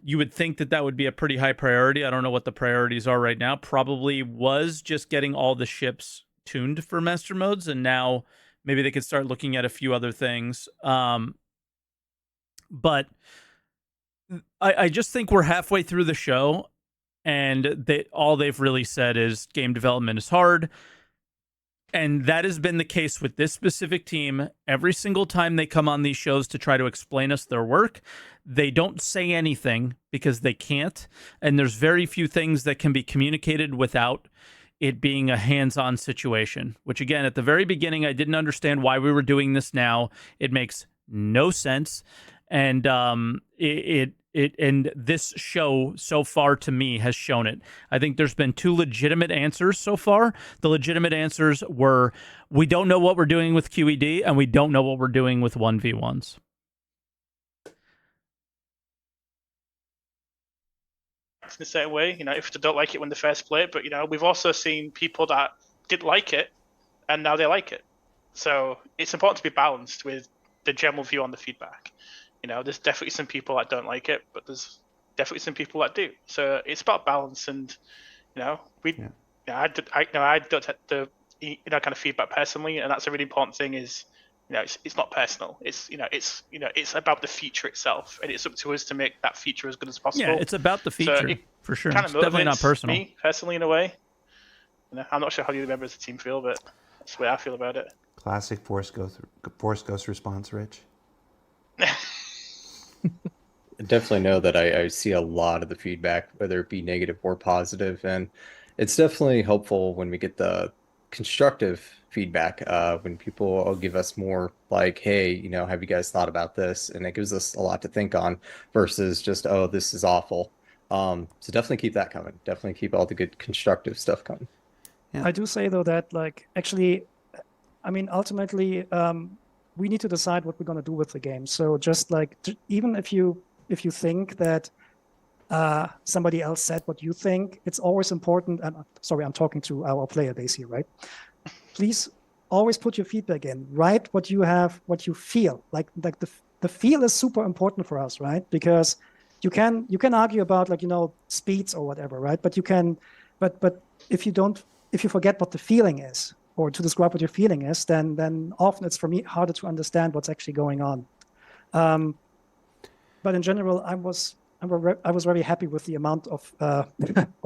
you would think that would be a pretty high priority. I don't know what the priorities are right now. Probably was just getting all the ships tuned for master modes, and now maybe they could start looking at a few other things. But I just think we're halfway through the show, and all they've really said is game development is hard. And that has been the case with this specific team. Every single time they come on these shows to try to explain us their work, they don't say anything because they can't. And there's very few things that can be communicated without it being a hands-on situation, which again, at the very beginning, I didn't understand why we were doing this now. It makes no sense. And and this show so far to me has shown it. I think there's been two legitimate answers so far. The legitimate answers were, we don't know what we're doing with QED, and we don't know what we're doing with 1v1s. In the same way, if they don't like it when they first play it, but we've also seen people that didn't like it and now they like it. So it's important to be balanced with the general view on the feedback. There's definitely some people that don't like it, but there's definitely some people that do. So it's about balance, and I don't have the kind of feedback personally, and that's a really important thing. Is it's not personal. It's it's about the feature itself, and it's up to us to make that feature as good as possible. Yeah, it's about the feature, so for sure. It's definitely not personal. Me personally, in a way, I'm not sure how the other members of the team feel, but that's the way I feel about it. Classic Force Ghost response, Rich. I definitely know that I see a lot of the feedback, whether it be negative or positive, and it's definitely helpful when we get the constructive feedback, when people will give us more like, hey, have you guys thought about this? And it gives us a lot to think on versus just, oh, this is awful. So definitely keep that coming. Definitely keep all the good constructive stuff coming. Yeah. I do say, though, that ultimately, we need to decide what we're going to do with the game. So just even if you think that somebody else said what you think, it's always important. And sorry, I'm talking to our player base here, right? Please always put your feedback in. Write what you have, what you feel. Like the feel is super important for us, right? Because you can argue about speeds or whatever, right? But if you forget what the feeling is, or to describe what your feeling is, then often it's for me harder to understand what's actually going on. But in general, I was very happy with the amount of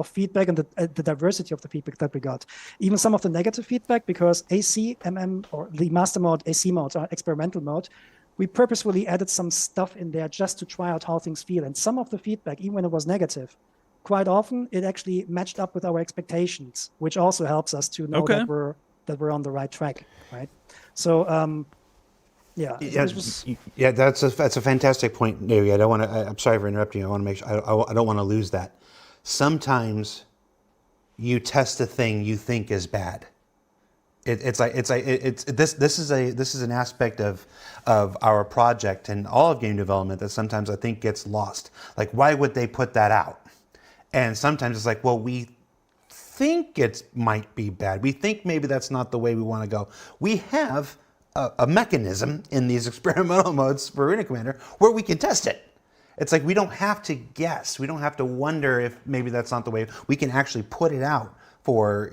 feedback and the diversity of the feedback that we got. Even some of the negative feedback, because AC, MM, or the master mode, AC modes, are experimental mode. We purposefully added some stuff in there just to try out how things feel. And some of the feedback, even when it was negative, quite often it actually matched up with our expectations, which also helps us to know that we're on the right track, right? So, that's a fantastic point, Neri. I'm sorry for interrupting you. I want to make sure I don't want to lose that. Sometimes you test a thing you think is bad, This is an aspect of our project and all of game development that sometimes I think gets lost. Like, why would they put that out? And sometimes it's like, well, we think it might be bad. We think maybe that's not the way we want to go. We have a mechanism in these experimental modes for Arena Commander where we can test it. It's like we don't have to guess. We don't have to wonder if maybe that's not the way. We can actually put it out for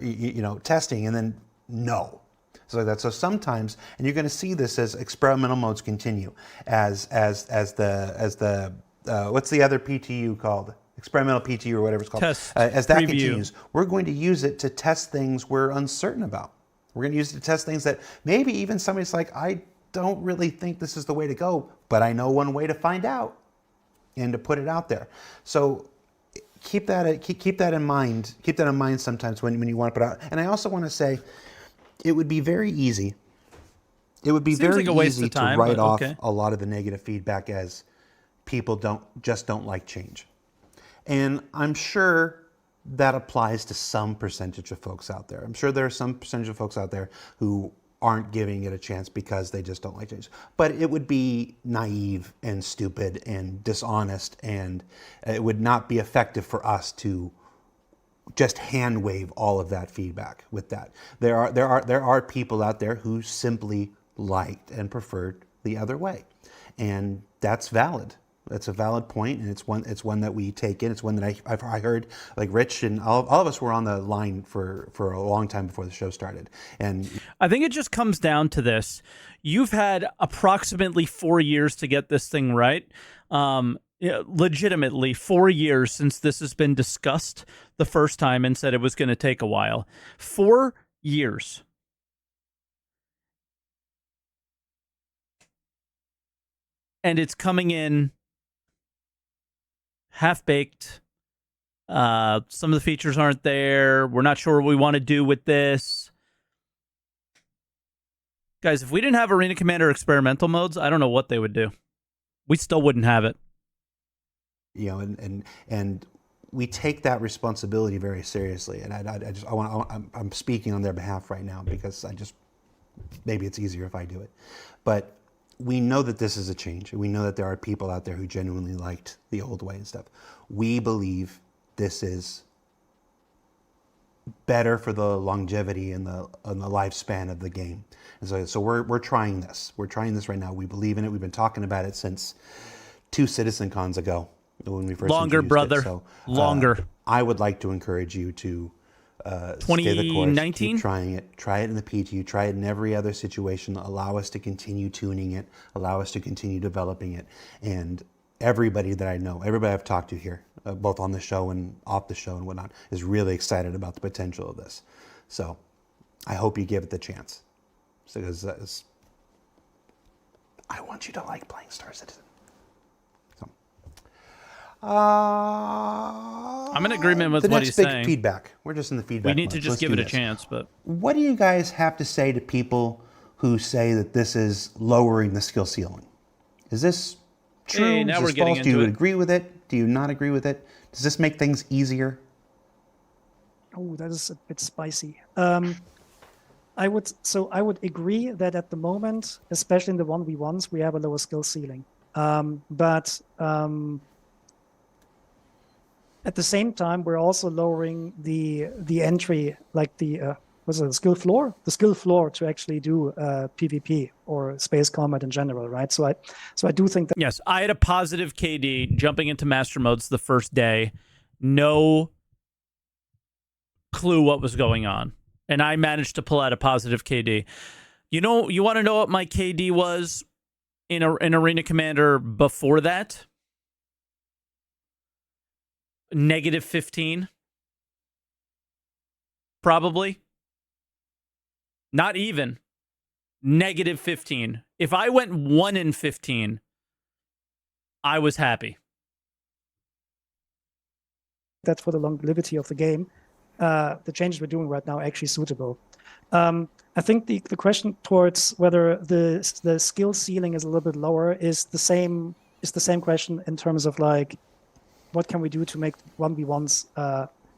testing and then know. So like that. So sometimes, and you're going to see this as experimental modes continue, as the what's the other PTU called? Experimental PTU or whatever it's called. As that continues, we're going to use it to test things we're uncertain about. We're going to use it to test things that maybe even somebody's like, I don't really think this is the way to go, but I know one way to find out, and to put it out there. So keep that in mind. Keep that in mind sometimes when you want to put out. And I also want to say, it would be very easy. It would be very easy to write off a lot of the negative feedback as people don't like change. And I'm sure that applies to some percentage of folks out there. I'm sure there are some percentage of folks out there who aren't giving it a chance because they just don't like change. But it would be naive and stupid and dishonest, and it would not be effective for us to just hand wave all of that feedback with that. There are people out there who simply liked and preferred the other way. And that's valid. That's a valid point, and it's one that we take in. It's one that I heard, like Rich and all of us were on the line for a long time before the show started. And I think it just comes down to this. You've had approximately 4 years to get this thing right. Legitimately 4 years since this has been discussed the first time and said it was going to take a while. 4 years. And it's coming in half-baked. Some of the features aren't there. We're not sure what we want to do with this. Guys, if we didn't have Arena Commander experimental modes, I don't know what they would do. We still wouldn't have it. And we take that responsibility very seriously. And I'm speaking on their behalf right now because maybe it's easier if I do it. But we know that this is a change. We know that there are people out there who genuinely liked the old way and stuff. We believe this is better for the longevity and the lifespan of the game. And so we're trying this. We're trying this right now. We believe in it. We've been talking about it since 2 Citizen Cons ago when we first longer, brother. It. So, longer. I would like to encourage you to 2019? Keep trying it. Try it in the PTU. Try it in every other situation. Allow us to continue tuning it. Allow us to continue developing it. And everybody that I know, everybody I've talked to here, both on the show and off the show and whatnot, is really excited about the potential of this. So I hope you give it the chance. Because I want you to like playing Star Citizen. I'm in agreement with what he's saying. The next big feedback. We're just in the feedback. We need to just give it a chance. But what do you guys have to say to people who say that this is lowering the skill ceiling? Is this true? Hey, now we're getting into it. Do you agree with it? Do you not agree with it? Does this make things easier? Oh, that is a bit spicy. I would agree that at the moment, especially in the 1v1s, we have a lower skill ceiling. But at the same time, we're also lowering the entry, like the skill floor? The skill floor to actually do PvP or space combat in general, right? So I do think that. Yes, I had a positive KD jumping into master modes the first day. No clue what was going on. And I managed to pull out a positive KD. You want to know what my KD was in Arena Commander before that? -15. Probably. Not even. -15. If I went 1-15, I was happy. That's for the longevity of the game. The changes we're doing right now are actually suitable. I think the question towards whether the skill ceiling is a little bit lower is the same question in terms of like, what can we do to make 1v1s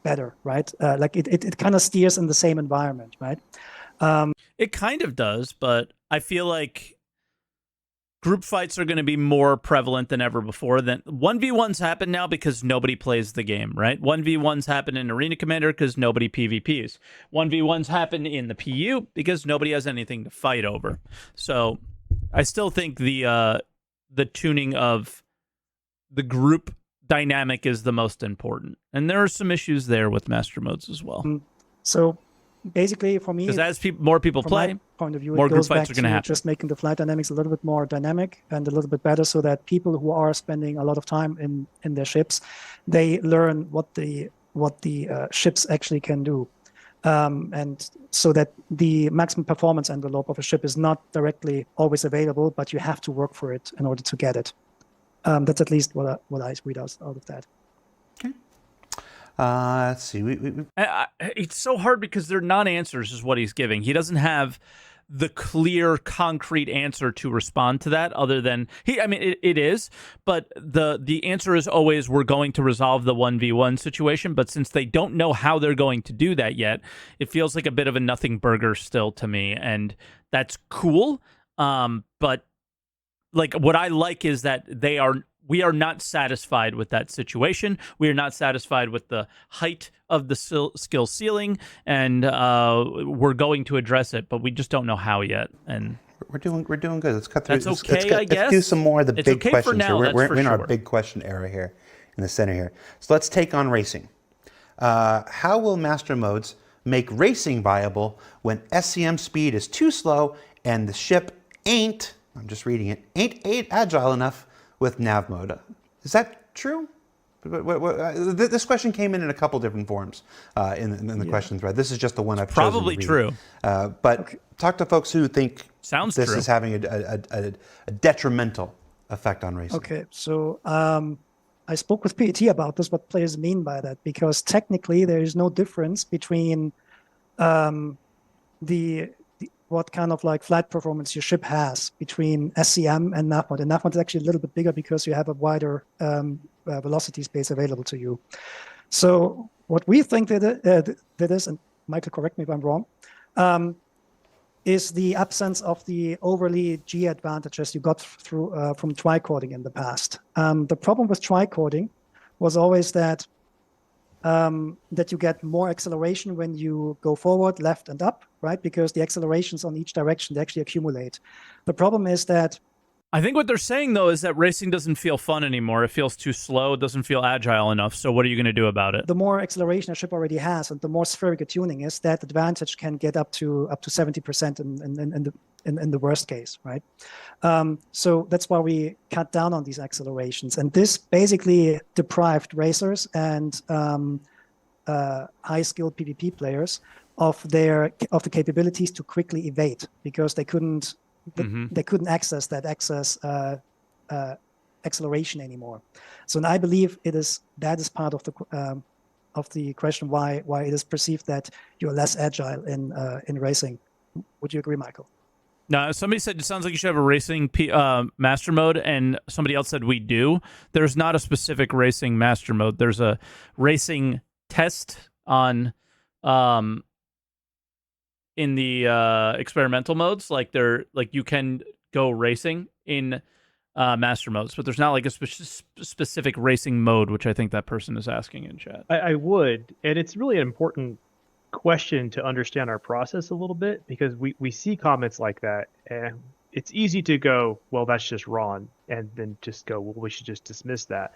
better, right? Like it kind of steers in the same environment, right? It kind of does, but I feel like group fights are going to be more prevalent than ever before. Then 1v1s happen now because nobody plays the game, right? 1v1s happen in Arena Commander because nobody PvPs. 1v1s happen in the PU because nobody has anything to fight over. So I still think the tuning of the group dynamic is the most important. And there are some issues there with master modes as well. So basically, for me, because as more people play, my point of view, more it group goes fights back are going to to happen. just making the flight dynamics a little bit more dynamic and a little bit better, so that people who are spending a lot of time in their ships, they learn what the ships actually can do, and so that the maximum performance envelope of a ship is not directly always available, but you have to work for it in order to get it. That's at least what I read out of that. Let's see. It's so hard because they're non-answers is what he's giving. He doesn't have the clear, concrete answer to respond to that other than... it is, but the answer is always we're going to resolve the 1v1 situation, but since they don't know how they're going to do that yet, it feels like a bit of a nothing burger still to me, and that's cool, but like what I like is that we are not satisfied with that situation. We are not satisfied with the height of the skill ceiling, and we're going to address it, but we just don't know how yet. And we're doing good. Let's cut through. That's okay, I guess. Let's do some more of the big okay questions for now, here. We're in sure. our big question era here, in the center here. So let's take on racing. How will master modes make racing viable when SCM speed is too slow and the ship ain't, I'm just reading it, ain't agile enough with nav mode? Is that true? This question came in a couple different forms in the question thread. This is just the one I've chosen probably to read. true. But talk to folks who think this is having a detrimental effect on racing. Okay, so I spoke with PET about this, what players mean by that, because technically there is no difference between what kind of like flight performance your ship has between SCM and nav mode. And nav mode is actually a little bit bigger because you have a wider velocity space available to you. So what we think that is, and Michael, correct me if I'm wrong, is the absence of the overly G advantages you got through from tricording in the past. The problem with tricording was always that you get more acceleration when you go forward, left, and up, right? Because the accelerations on each direction, they actually accumulate. The problem is that... I think what they're saying, though, is that racing doesn't feel fun anymore. It feels too slow. It doesn't feel agile enough. So what are you going to do about it? The more acceleration a ship already has and the more spherical tuning is, that advantage can get up to 70% in the worst case, right? So that's why we cut down on these accelerations. And this basically deprived racers and high-skilled PvP players of the capabilities to quickly evade, because they couldn't access that acceleration anymore. So I believe that is part of the question why it is perceived that you're less agile in racing. Would you agree, Michael? No, somebody said it sounds like you should have a racing master mode, and somebody else said we do. There's not a specific racing master mode. There's a racing test on in the experimental modes. Like you can go racing in master modes, but there's not like a specific racing mode, which I think that person is asking in chat. I would, and it's really an important question to understand our process a little bit, because we see comments like that, and it's easy to go, well, that's just wrong, and then just go, well, we should just dismiss that.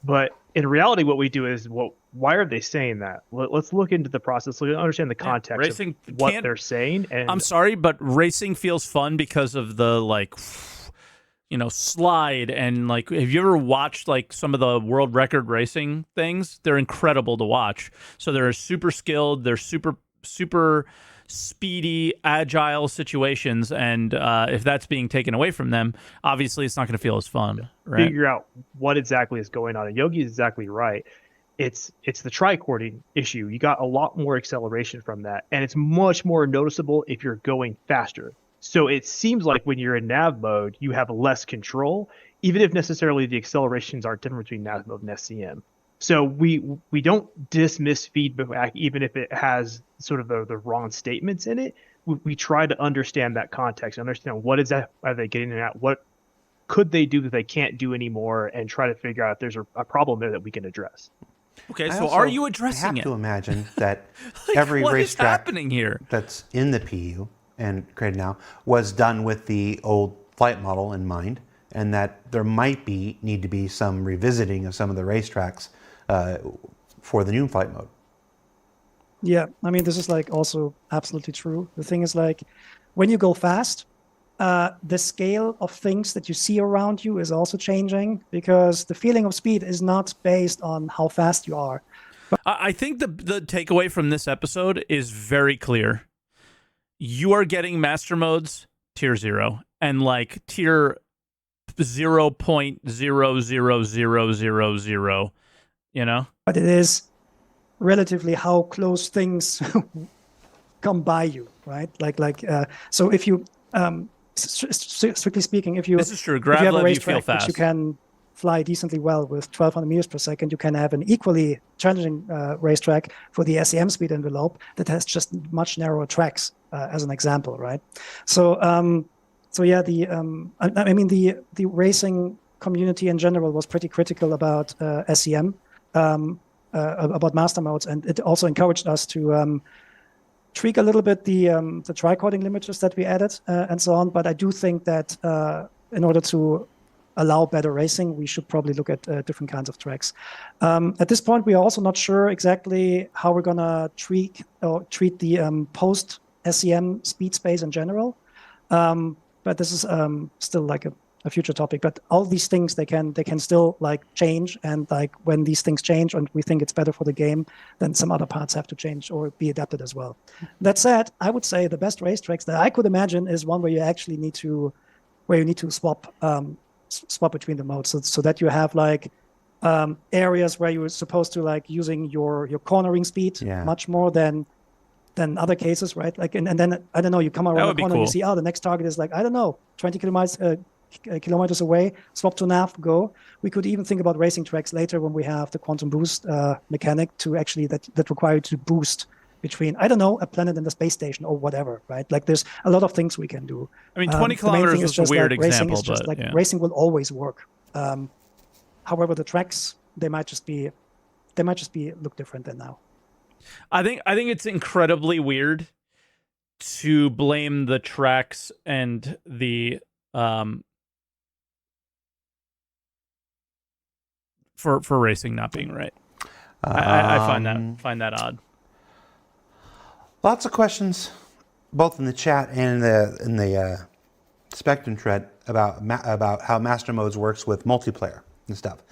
But in reality, what we do is, well, why are they saying that? Let's look into the process, understand the context of what they're saying. And I'm sorry, but racing feels fun because of the slide, and have you ever watched some of the world record racing things? They're incredible to watch. So they're super skilled, they're super speedy, agile situations, and if that's being taken away from them, obviously it's not going to feel as fun. Right? Figure out what exactly is going on. And Yogi is exactly right. It's the tricording issue. You got a lot more acceleration from that, and it's much more noticeable if you're going faster. So it seems like when you're in nav mode, you have less control, even if necessarily the accelerations aren't different between nav mode and SCM. So we don't dismiss feedback, even if it has sort of the wrong statements in it. we try to understand that context, understand what is that, are they getting at, what could they do that they can't do anymore, and try to figure out if there's a problem there that we can address. Okay, so are you addressing I have it? to imagine that Like, every what is racetrack happening here? that's in the PU and created now was done with the old flight model in mind, and that there might need to be some revisiting of some of the racetracks for the new flight mode. Yeah, I mean, this is like also absolutely true. The thing is like, when you go fast, the scale of things that you see around you is also changing, because the feeling of speed is not based on how fast you are. I think the takeaway from this episode is very clear. You are getting master modes tier 0 and like tier 0.00000, you know? But it is relatively how close things come by you, right? So if you, strictly speaking, if you This is true. if you have a Grav, you feel racetrack which you fast. can fly decently well with 1,200 meters per second, you can have an equally challenging racetrack for the SEM speed envelope that has just much narrower tracks, as an example, right? So, yeah, I mean, the racing community in general was pretty critical about SEM, about master modes, and it also encouraged us to tweak a little bit the tricording limiters that we added, and so on. But I do think that in order to allow better racing, we should probably look at different kinds of tracks. At this point, we are also not sure exactly how we're gonna treat the post SEM speed space in general. But this is still like a future topic. But all these things, they can still like change, and like when these things change and we think it's better for the game, then some other parts have to change or be adapted as well. That said, I would say the best racetracks that I could imagine is one where you actually need to swap between the modes, so that you have like areas where you're supposed to like using your cornering speed much more than other cases, right? Like, and then I don't know, you come around the corner and you see, the next target is like, I don't know, 20 kilometers away, swap to nav, go. We could even think about racing tracks later when we have the quantum boost mechanic to actually that require you to boost between, I don't know, a planet and a space station or whatever, right? Like, there's a lot of things we can do. I mean, 20 kilometers was a weird example, racing is just but like racing will always work. However, the tracks, they might just look different than now. I think it's incredibly weird to blame the tracks and the for racing not being right. I find that odd. Lots of questions, both in the chat and in the Spectrum thread about how Master Modes works with multiplayer and stuff.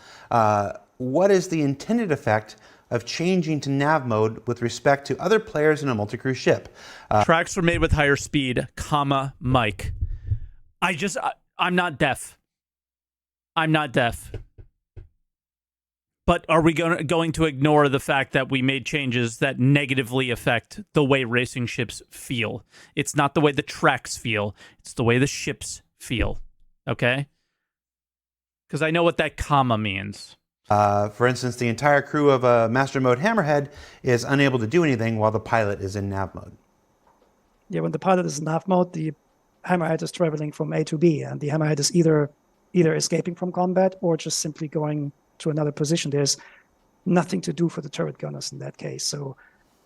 What is the intended effect of changing to nav mode with respect to other players in a multi-crew ship? Tracks were made with higher speed, Mike. I'm not deaf. I'm not deaf. But are we going to ignore the fact that we made changes that negatively affect the way racing ships feel? It's not the way the tracks feel. It's the way the ships feel. Okay? Because I know what that comma means. For instance, the entire crew of a Master Mode Hammerhead is unable to do anything while the pilot is in nav mode. Yeah, when the pilot is in nav mode, the Hammerhead is traveling from A to B, and the Hammerhead is either escaping from combat or just simply going to another position. There's nothing to do for the turret gunners in that case. So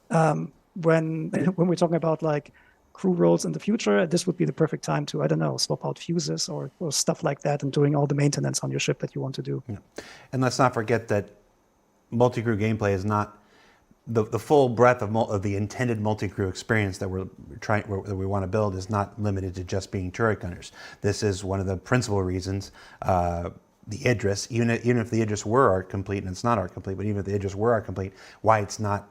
when we're talking about like crew roles in the future, this would be the perfect time to, I don't know, swap out fuses or stuff like that, and doing all the maintenance on your ship that you want to do. Yeah. And let's not forget that multi-crew gameplay is not the full breadth of the intended multi-crew experience that we want to build is not limited to just being turret gunners. This is one of the principal reasons the Idris, even if the Idris were art complete, and it's not art complete, but even if the Idris were art complete, why it's not,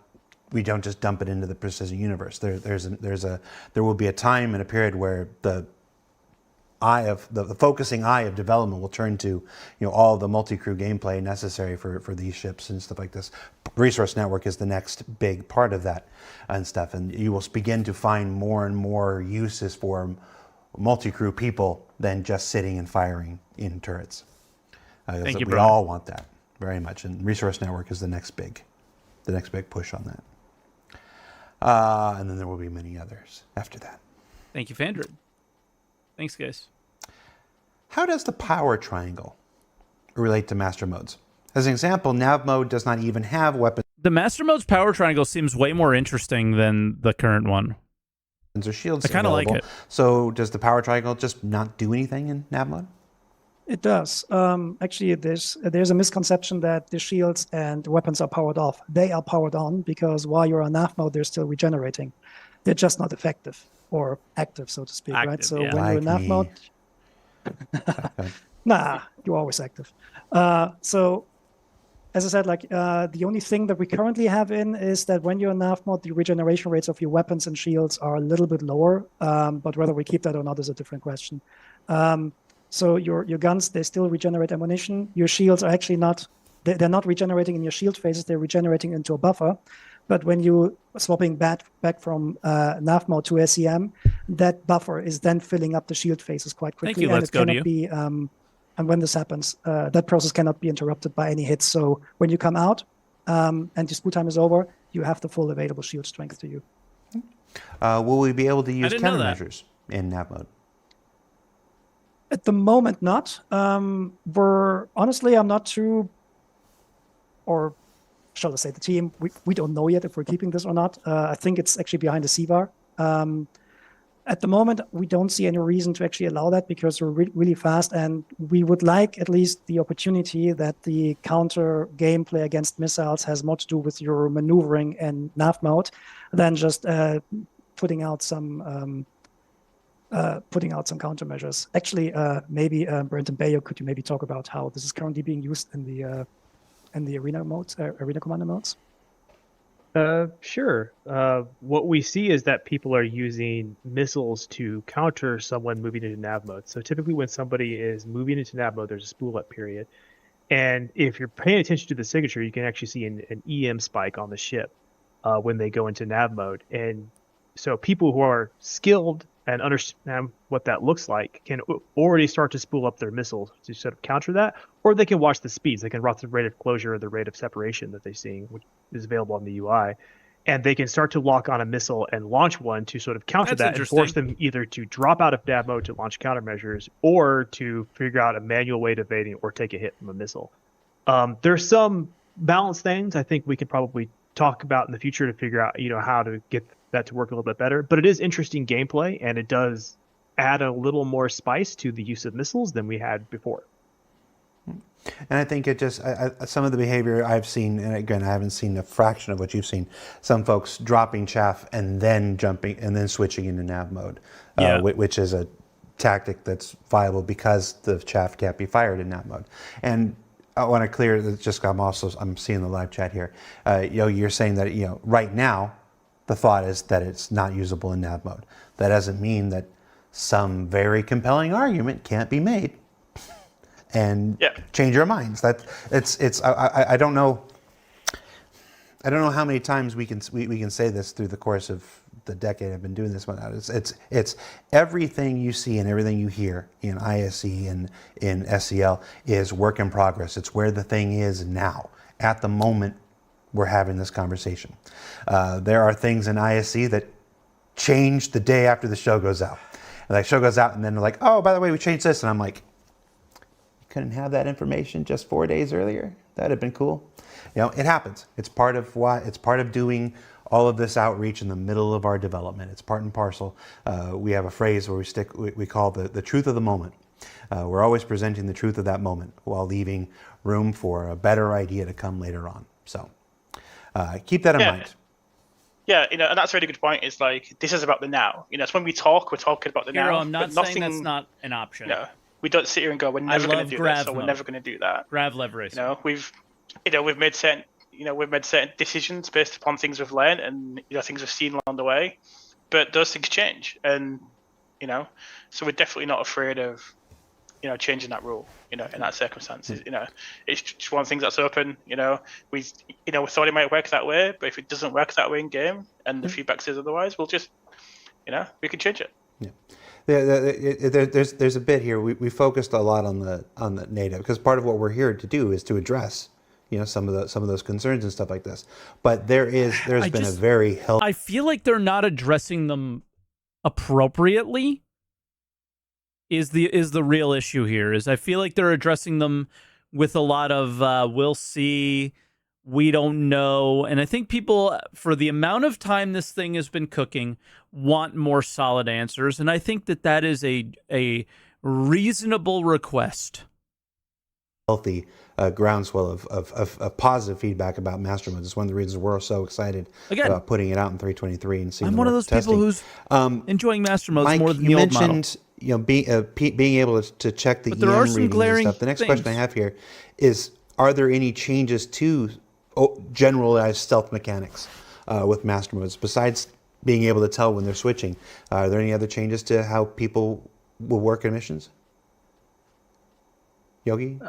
we don't just dump it into the precision universe. There will be a time and a period where the focusing eye of development will turn to, all the multi-crew gameplay necessary for these ships and stuff like this. Resource Network is the next big part of that and stuff, and you will begin to find more and more uses for multi-crew people than just sitting and firing in turrets. Thank you, we all want that very much, and Resource Network is the next big push on that. And then there will be many others after that. Thank you, Fandred. Thanks, guys. How does the power triangle relate to master modes? As an example, nav mode does not even have weapons The master mode's power triangle seems way more interesting than the current one. or shields. I kind of like it. So does the power triangle just not do anything in nav mode? It does. Actually, there's a misconception that the shields and weapons are powered off. They are powered on because while you're on nav mode, they're still regenerating. They're just not effective or active, so to speak, right? Active, So yeah. when you're in nav Like mode, nah, you're always active. So as I said, like the only thing that we currently have in is that when you're in nav mode, the regeneration rates of your weapons and shields are a little bit lower. But whether we keep that or not is a different question. So your guns, they still regenerate ammunition. Your shields are actually not, they're not regenerating in your shield phases, they're regenerating into a buffer. But when you swapping back from nav mode to SEM, that buffer is then filling up the shield phases quite quickly. Thank you, and let's it go to cannot you. be, and when this happens, that process cannot be interrupted by any hits. So when you come out and your spool time is over, you have the full available shield strength to you. Will we be able to use didn't know that. countermeasures in nav mode? At the moment, not. Honestly, I'm not too, or shall I say the team, we don't know yet if we're keeping this or not. I think it's actually behind the CVAR. At the moment, we don't see any reason to actually allow that because we're really fast, and we would like at least the opportunity that the counter gameplay against missiles has more to do with your maneuvering and nav mode than just putting out some countermeasures. Actually, maybe Brent and Bayo, could you maybe talk about how this is currently being used in the arena modes, arena commander modes? Sure. What we see is that people are using missiles to counter someone moving into nav mode. So typically when somebody is moving into nav mode, there's a spool up period. And if you're paying attention to the signature, you can actually see an EM spike on the ship when they go into nav mode. And so people who are skilled and understand what that looks like can already start to spool up their missiles to sort of counter that, or they can watch the speeds. They can watch the rate of closure or the rate of separation that they're seeing, which is available on the UI, and they can start to lock on a missile and launch one to sort of counter That's that and force them either to drop out of nav mode to launch countermeasures or to figure out a manual way to evading or take a hit from a missile. There's some balance things I think we could probably talk about in the future to figure out, how to get that to work a little bit better. But it is interesting gameplay, and it does add a little more spice to the use of missiles than we had before. And I think it just, some of the behavior I've seen, and again, I haven't seen a fraction of what you've seen, some folks dropping chaff and then jumping and then switching into nav mode, which is a tactic that's viable because the chaff can't be fired in nav mode. And I want to clear that just, I'm seeing the live chat here. You're saying that, right now, the thought is that it's not usable in nav mode. That doesn't mean that some very compelling argument can't be made and change our minds. That I don't know. I don't know how many times we can say this through the course of the decade I've been doing this one out. It's everything you see and everything you hear in ISE and in SCL is work in progress. It's where the thing is now, at the moment we're having this conversation. There are things in ISE that change the day after the show goes out. And the show goes out and then they're like, oh, by the way, we changed this. And I'm like, couldn't have that information just 4 days earlier? That'd have been cool. It happens. It's part of doing all of this outreach in the middle of our development. It's part and parcel. We have a phrase where we call the truth of the moment. We're always presenting the truth of that moment while leaving room for a better idea to come later on. So keep that in mind. Yeah, and that's a really good point. Is like, this is about the now. It's when we talk, we're talking about the now. I'm not saying that's not an option. We don't sit here and go, we're never going to do this, so we're never going to do that. Grav lev racing. We've made certain decisions based upon things we've learned and things we've seen along the way, but those things change, and so we're definitely not afraid of changing that rule. In that circumstances, it's just one of the things that's open. We thought it might work that way, but if it doesn't work that way in game and the feedback says otherwise, we'll just we can change it. Yeah. There's a bit here. We focused a lot on the native because part of what we're here to do is to address some of those concerns and stuff like this. But there's been a very healthy. I feel like they're not addressing them appropriately is the real issue here. Is I feel like they're addressing them with a lot of we'll see, we don't know, and I think people, for the amount of time this thing has been cooking, want more solid answers, and I think that is a reasonable request. Healthy groundswell of positive feedback about master modes. It's one of the reasons we're so excited about putting it out in 3.23 and seeing. I'm one of those people who's enjoying master modes Mike, more than the old model. You mentioned being able to check the EM readings and stuff. The next question I have here is: are there any changes to generalized stealth mechanics with master modes besides being able to tell when they're switching? Are there any other changes to how people will work in missions? Yogi?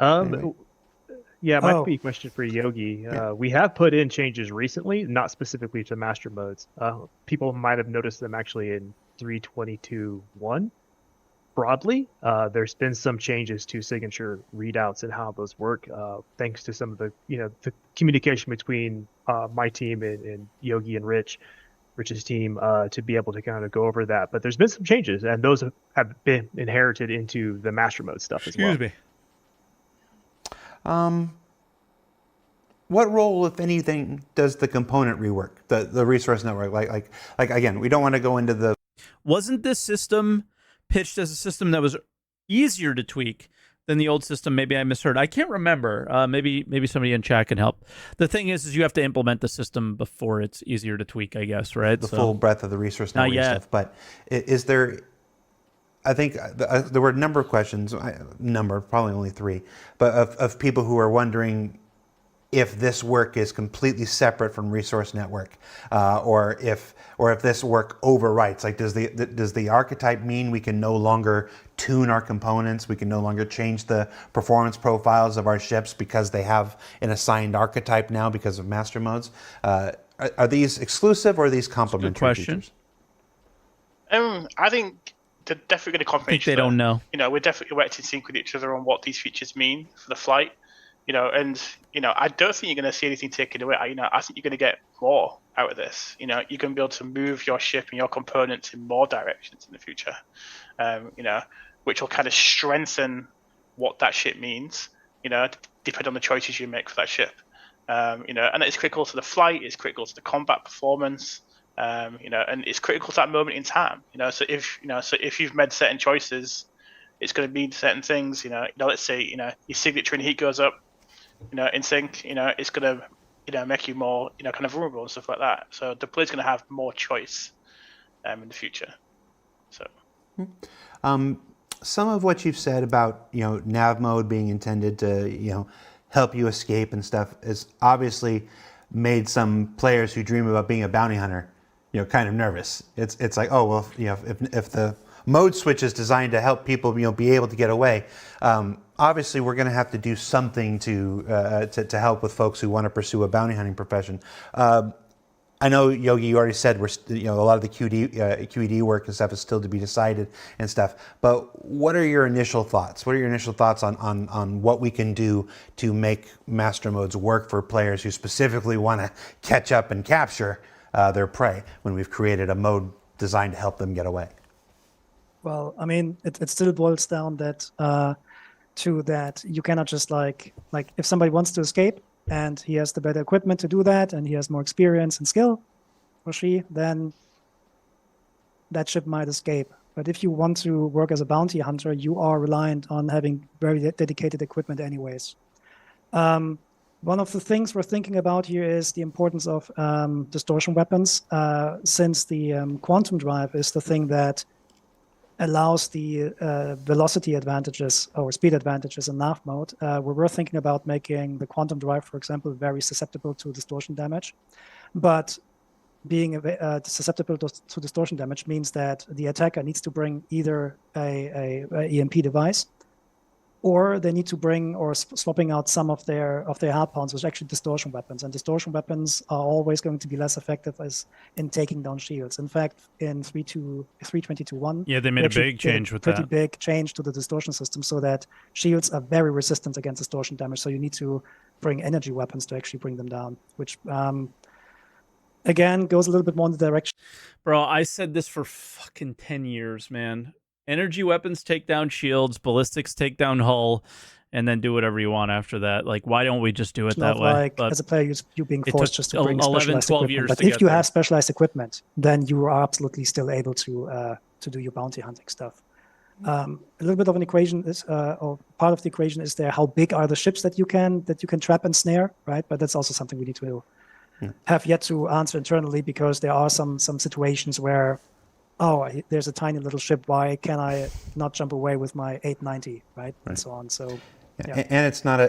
Yeah, it might be a question for Yogi. We have put in changes recently, not specifically to master modes. People might have noticed them actually in 3.22.1. Broadly, there's been some changes to signature readouts and how those work, thanks to some of the the communication between my team and Yogi and Rich's team to be able to kind of go over that. But there's been some changes, and those have been inherited into the master mode stuff as well. Excuse me. What role, if anything, does the component rework, the resource network? Like again, we don't want to go into the. Wasn't this system pitched as a system that was easier to tweak than the old system? Maybe I misheard. I can't remember. Maybe somebody in chat can help. The thing is you have to implement the system before it's easier to tweak, I guess, right? The full breadth of the resource network stuff. But is there? I think there were a number of questions. Probably only 3, but of people who are wondering if this work is completely separate from resource network, or if this work overwrites. Like, does the archetype mean we can no longer tune our components? We can no longer change the performance profiles of our ships because they have an assigned archetype now because of master modes? Are these exclusive or are these complementary features? I think they're definitely going to complement each other. They don't know. We're definitely working in sync with each other on what these features mean for the flight. And I don't think you're going to see anything taken away. I think you're going to get more out of this. You're going to be able to move your ship and your components in more directions in the future. Which will kind of strengthen what that ship means. Depending on the choices you make for that ship. And it's critical to the flight. It's critical to the combat performance. And it's critical to that moment in time. So if you've made certain choices, it's going to mean certain things. Let's say your signature and heat goes up. In sync, it's going to make you more, kind of vulnerable and stuff like that. So the player's going to have more choice in the future. So, some of what you've said about nav mode being intended to help you escape and stuff has obviously made some players who dream about being a bounty hunter, kind of nervous. It's like, oh well, if the mode switch is designed to help people be able to get away. Obviously, we're going to have to do something to help with folks who want to pursue a bounty hunting profession. I know, Yogi, you already said a lot of the QED work and stuff is still to be decided and stuff. But what are your initial thoughts? What are your initial thoughts on what we can do to make master modes work for players who specifically want to catch up and capture their prey when we've created a mode designed to help them get away? Well, I mean, it still boils down to that you cannot just like if somebody wants to escape and he has the better equipment to do that and he has more experience and skill, or she, then that ship might escape. But if you want to work as a bounty hunter, you are reliant on having very dedicated equipment anyways. One of the things we're thinking about here is the importance of distortion weapons, since the quantum drive is the thing that allows the velocity advantages or speed advantages in nav mode. We were thinking about making the quantum drive, for example, very susceptible to distortion damage. But being susceptible to distortion damage means that the attacker needs to bring either a EMP device, or they need to bring or swapping out some of their hardpoints, which are actually distortion weapons. And distortion weapons are always going to be less effective as in taking down shields. In fact, in 3.22.1, they made a big change with that. Pretty big change to the distortion system, so that shields are very resistant against distortion damage. So you need to bring energy weapons to actually bring them down, which again, goes a little bit more in the direction. Bro, I said this for fucking 10 years, man. Energy weapons take down shields, ballistics take down hull, and then do whatever you want after that. Like, why don't we just do it that way? Like, But as a player, you being it forced took just to bring 11, specialized 12 equipment. years But to if get you there. have specialized equipment, then you are absolutely still able to do your bounty hunting stuff. A little bit of an equation is, or part of the equation is there. How big are the ships that you can trap and snare, right? But that's also something we need to have yet to answer internally, because there are some situations where, oh, there's a tiny little ship. Why can I not jump away with my 890, right? And so on. So. Yeah. And it's not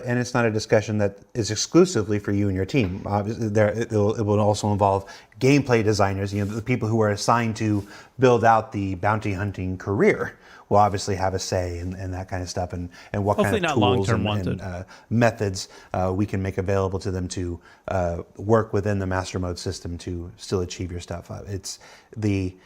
a discussion that is exclusively for you and your team. Obviously, it will also involve gameplay designers. You know, the people who are assigned to build out the bounty hunting career will obviously have a say in that kind of stuff, and what hopefully kind of not tools and methods we can make available to them to work within the master mode system to still achieve your stuff. It's the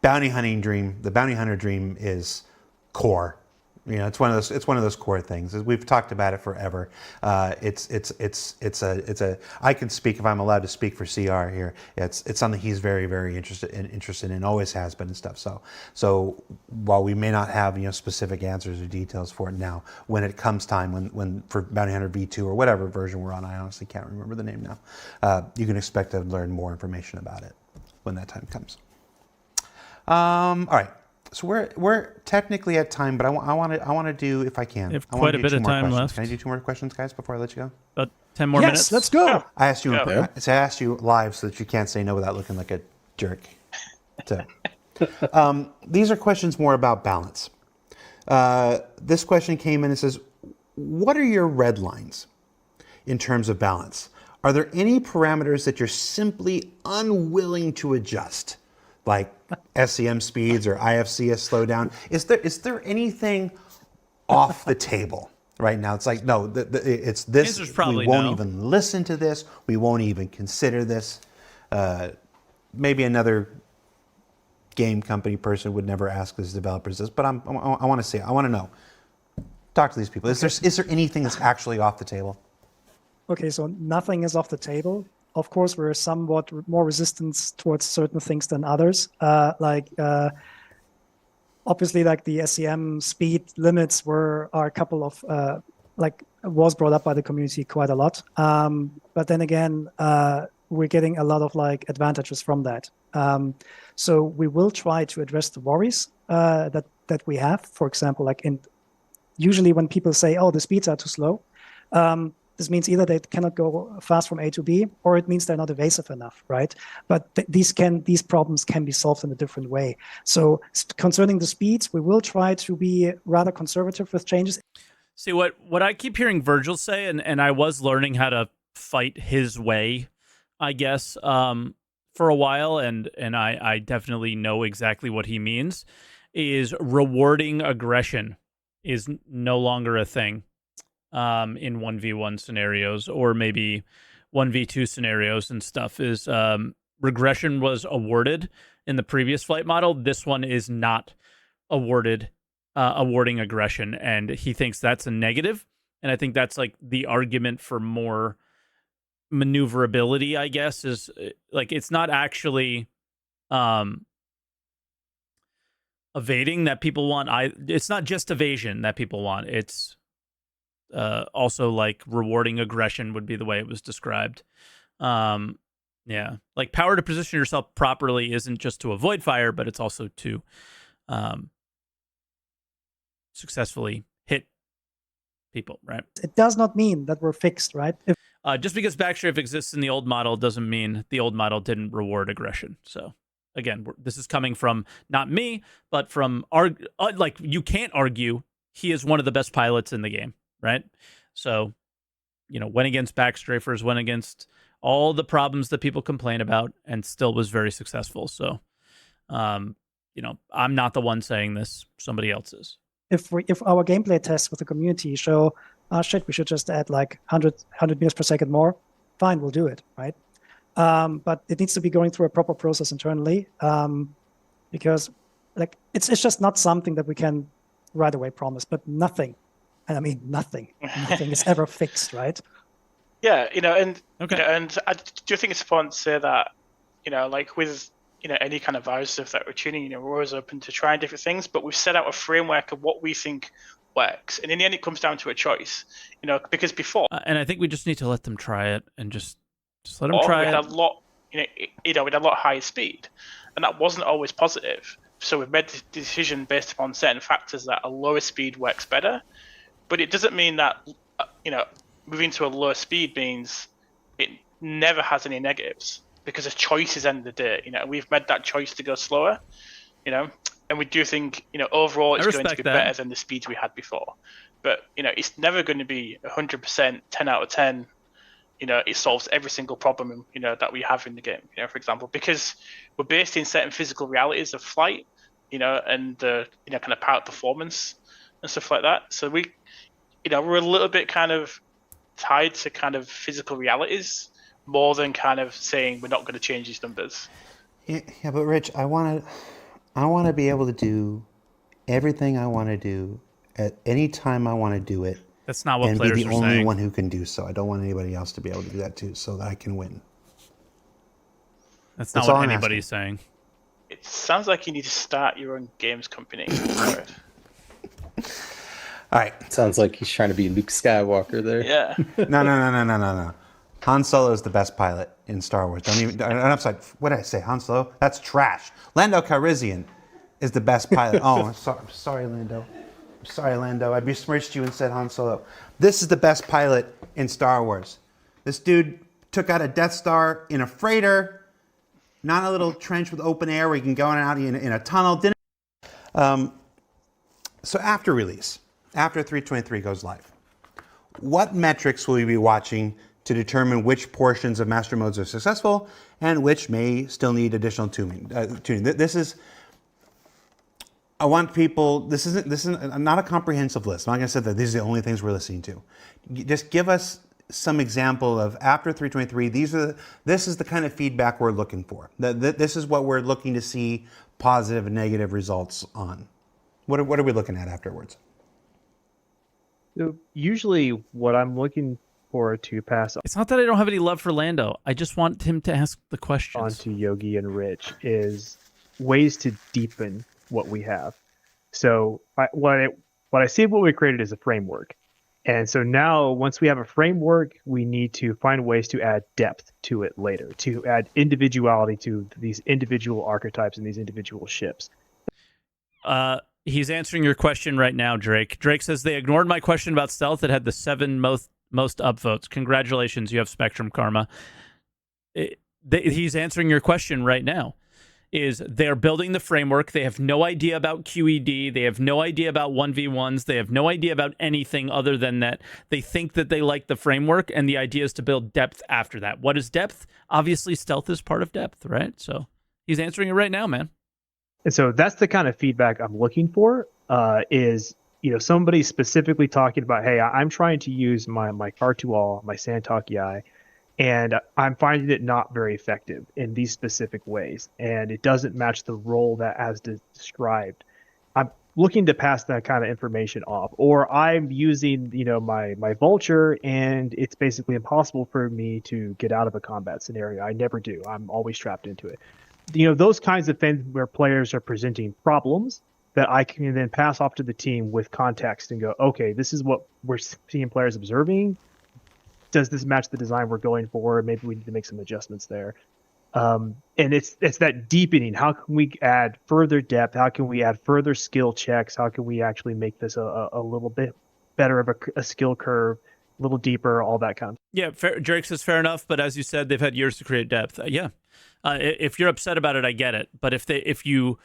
bounty hunting dream. The bounty hunter dream is core. You know, it's one of those core things. We've talked about it forever. It's a. I can speak, if I'm allowed to speak for CR here. It's something he's very, very interested in, always has been and stuff. So while we may not have, you know, specific answers or details for it now, when it comes time, when for Bounty Hunter V2 or whatever version we're on, I honestly can't remember the name now. You can expect to learn more information about it when that time comes. All right. So we're technically at time, but I want to do, if I can. We have I quite a bit of time left. Can I do 2 more questions, guys, before I let you go? About 10 more minutes. Yes, let's go. I asked you. I asked you live so that you can't say no without looking like a jerk. So, these are questions more about balance. This question came in and says, "What are your red lines in terms of balance? Are there any parameters that you're simply unwilling to adjust?" Like SEM speeds or IFCS slowdown. Is there anything off the table right now? It's like, no, it's this. We won't even listen to this. We won't even consider this. Maybe another game company person would never ask his developers this, but I want to see. I want to know. Talk to these people. Is there anything that's actually off the table? Okay, so nothing is off the table. Of course, we're somewhat more resistant towards certain things than others. Obviously, like the SEM speed limits are a couple of was brought up by the community quite a lot. But then again, we're getting a lot of like advantages from that. So we will try to address the worries that we have. For example, usually when people say, "Oh, the speeds are too slow." This means either they cannot go fast from A to B, or it means they're not evasive enough, right? But these problems can be solved in a different way. So concerning the speeds, we will try to be rather conservative with changes. See, what I keep hearing Virgil say, and I was learning how to fight his way, I guess, for a while, and I definitely know exactly what he means, is rewarding aggression is no longer a thing. In 1v1 scenarios, or maybe 1v2 scenarios and stuff, is regression was awarded in the previous flight model. This one is not awarding aggression, and he thinks that's a negative. And I think that's like the argument for more maneuverability, I guess, is like it's not actually evading that people want. It's not just evasion that people want. It's also like rewarding aggression would be the way it was described. Yeah, like power to position yourself properly isn't just to avoid fire, but it's also to successfully hit people, right? It does not mean that we're fixed, right? Just because backstrafe exists in the old model doesn't mean the old model didn't reward aggression. So again, this is coming from not me, but from like you can't argue he is one of the best pilots in the game. Right. So, you know, went against backstrafers, went against all the problems that people complain about, and still was very successful. So, you know, I'm not the one saying this. Somebody else is. If our gameplay tests with the community show, shit, we should just add like 100 meters per second more, fine, we'll do it. Right. But it needs to be going through a proper process internally, because like it's just not something that we can right away promise, but nothing. And I mean, nothing is ever fixed, right? Yeah, and Okay. and I do think it's important to say that, like with any kind of virus stuff that we're tuning, we're always open to trying different things, but we've set out a framework of what we think works, and in the end, it comes down to a choice, because before, And I think we just need to let them try it and just let them we try had it. a lot, we had a lot higher speed, and that wasn't always positive. So we've made the decision based upon certain factors that a lower speed works better, but it doesn't mean that moving to a lower speed means it never has any negatives, because a choice is end of the day. We've made that choice to go slower, and we do think overall it's going to be better than the speeds we had before. But it's never going to be 100%, 10 out of 10. It solves every single problem that we have in the game. For example, because we're based in certain physical realities of flight, and the kind of pilot performance and stuff like that. So we're a little bit kind of tied to kind of physical realities more than kind of saying we're not going to change these numbers. Yeah, but Rich, I want to be able to do everything I want to do at any time I want to do it. That's not what and players be the are only saying. one who can do so. I don't want anybody else to be able to do that too, so that I can win. That's not what anybody's saying. It sounds like you need to start your own games company. All right. Sounds like he's trying to be Luke Skywalker there. Yeah. No. Han Solo is the best pilot in Star Wars. I'm sorry. What did I say? Han Solo? That's trash. Lando Calrissian is the best pilot. Oh, I'm sorry, Lando. I besmirched you and said Han Solo. This is the best pilot in Star Wars. This dude took out a Death Star in a freighter, not a little trench with open air where you can go in and out in a tunnel. So after release, after 3.23 goes live, what metrics will we be watching to determine which portions of master modes are successful and which may still need additional tuning? I want people. This isn't not a comprehensive list. I'm not going to say that these are the only things we're listening to. Just give us some example of after 3.23. This is the kind of feedback we're looking for. This is what we're looking to see positive and negative results on. What are we looking at afterwards? So usually, what I'm looking for to pass It's not that I don't have any love for Lando. I just want him to ask the questions. on to Yogi and Rich is ways to deepen what we have. So what I see what we created is a framework. And so now once we have a framework, we need to find ways to add depth to it later, to add individuality to these individual archetypes and these individual ships. He's answering your question right now, Drake. Drake says they ignored my question about stealth that had the 7 most upvotes. Congratulations, you have Spectrum Karma. He's answering your question right now. They're building the framework. They have no idea about QED. They have no idea about 1v1s. They have no idea about anything other than that they think that they like the framework, and the idea is to build depth after that. What is depth? Obviously, stealth is part of depth, right? So he's answering it right now, man. And so that's the kind of feedback I'm looking for, is somebody specifically talking about, hey, I'm trying to use my Cartual, my Santoki, and I'm finding it not very effective in these specific ways, and it doesn't match the role that as described. I'm looking to pass that kind of information off, or I'm using my Vulture, and it's basically impossible for me to get out of a combat scenario. I never do. I'm always trapped into it. Those kinds of things where players are presenting problems that I can then pass off to the team with context and go, okay, this is what we're seeing players observing. Does this match the design we're going for? Maybe we need to make some adjustments there. And it's that deepening. How can we add further depth? How can we add further skill checks? How can we actually make this a little bit better of a skill curve, a little deeper, all that kind of stuff. Yeah, Drake says fair enough, but as you said, they've had years to create depth. If you're upset about it, I get it. But if you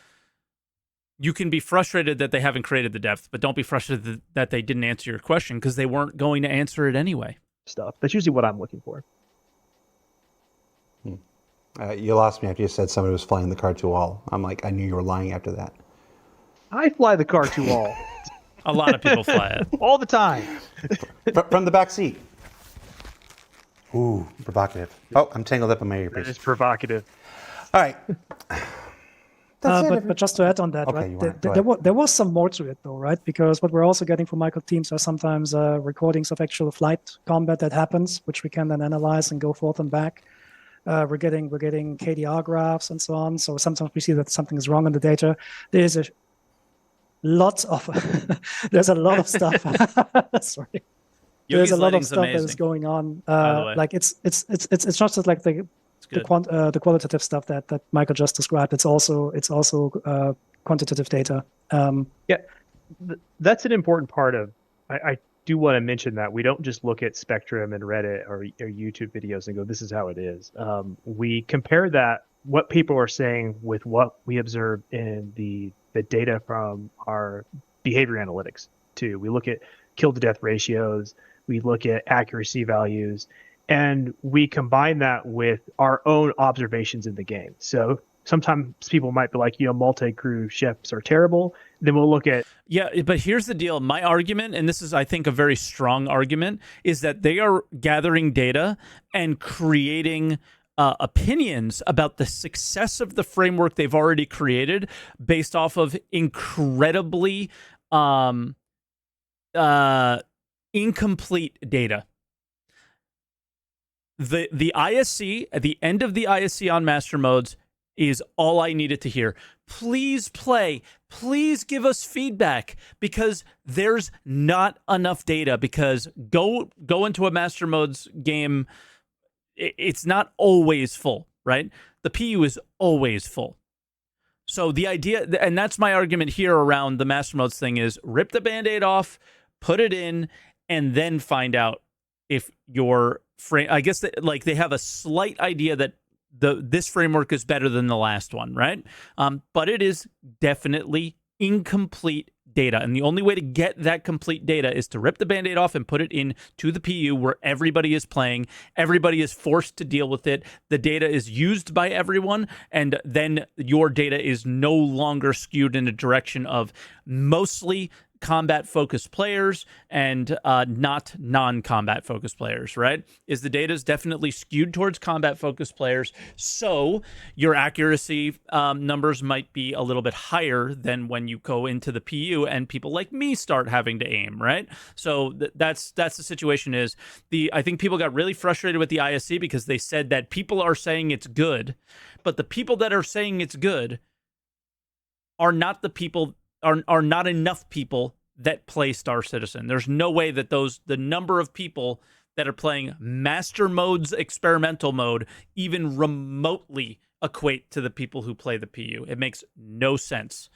can be frustrated that they haven't created the depth, but don't be frustrated that they didn't answer your question because they weren't going to answer it anyway. Stuff. That's usually what I'm looking for. You lost me after you said somebody was flying the car to wall. I'm like, I knew you were lying after that. I fly the car to wall. A lot of people fly it. All the time. From the back seat. Ooh, provocative. Oh, I'm tangled up in my earpiece. It's provocative. All right. But just to add on that, Okay, right? There was some more to it, though, right? Because what we're also getting from Michael teams are sometimes recordings of actual flight combat that happens, which we can then analyze and go forth and back. We're getting KDR graphs and so on. So sometimes we see that something is wrong in the data. There's a lot of stuff. Sorry. There's a lot of stuff that is going on. Like it's not just like the qualitative stuff that Michael just described. It's also quantitative data. That's an important part of. I do want to mention that we don't just look at Spectrum and Reddit or YouTube videos and go, "This is how it is." We compare that what people are saying with what we observe in the data from our behavior analytics too. We look at kill to death ratios. We look at accuracy values, and we combine that with our own observations in the game. So sometimes people might be like, multi-crew ships are terrible. Then we'll look at... Yeah, but here's the deal. My argument, and this is, I think, a very strong argument, is that they are gathering data and creating opinions about the success of the framework they've already created based off of incredibly incomplete data. The ISC, at the end of the ISC on master modes, is all I needed to hear. Please play. Please give us feedback, because there's not enough data. Because go into a master modes game, it's not always full, right? The PU is always full. So the idea, and that's my argument here around the master modes thing, is rip the Band-Aid off, put it in, and then find out if your frame. I guess that, like, they have a slight idea that this framework is better than the last one, right? But it is definitely incomplete data, and the only way to get that complete data is to rip the Band-Aid off and put it into the PU where everybody is playing. Everybody is forced to deal with it. The data is used by everyone, and then your data is no longer skewed in a direction of mostly combat-focused players and not non-combat-focused players, right? The data is definitely skewed towards combat-focused players, so your accuracy numbers might be a little bit higher than when you go into the PU and people like me start having to aim, right? So that's the situation. I think people got really frustrated with the ISC because they said that people are saying it's good, but the people that are saying it's good are not the people... are not enough people that play Star Citizen. There's no way that the number of people that are playing Master Mode's experimental mode even remotely equate to the people who play the PU. It makes no sense.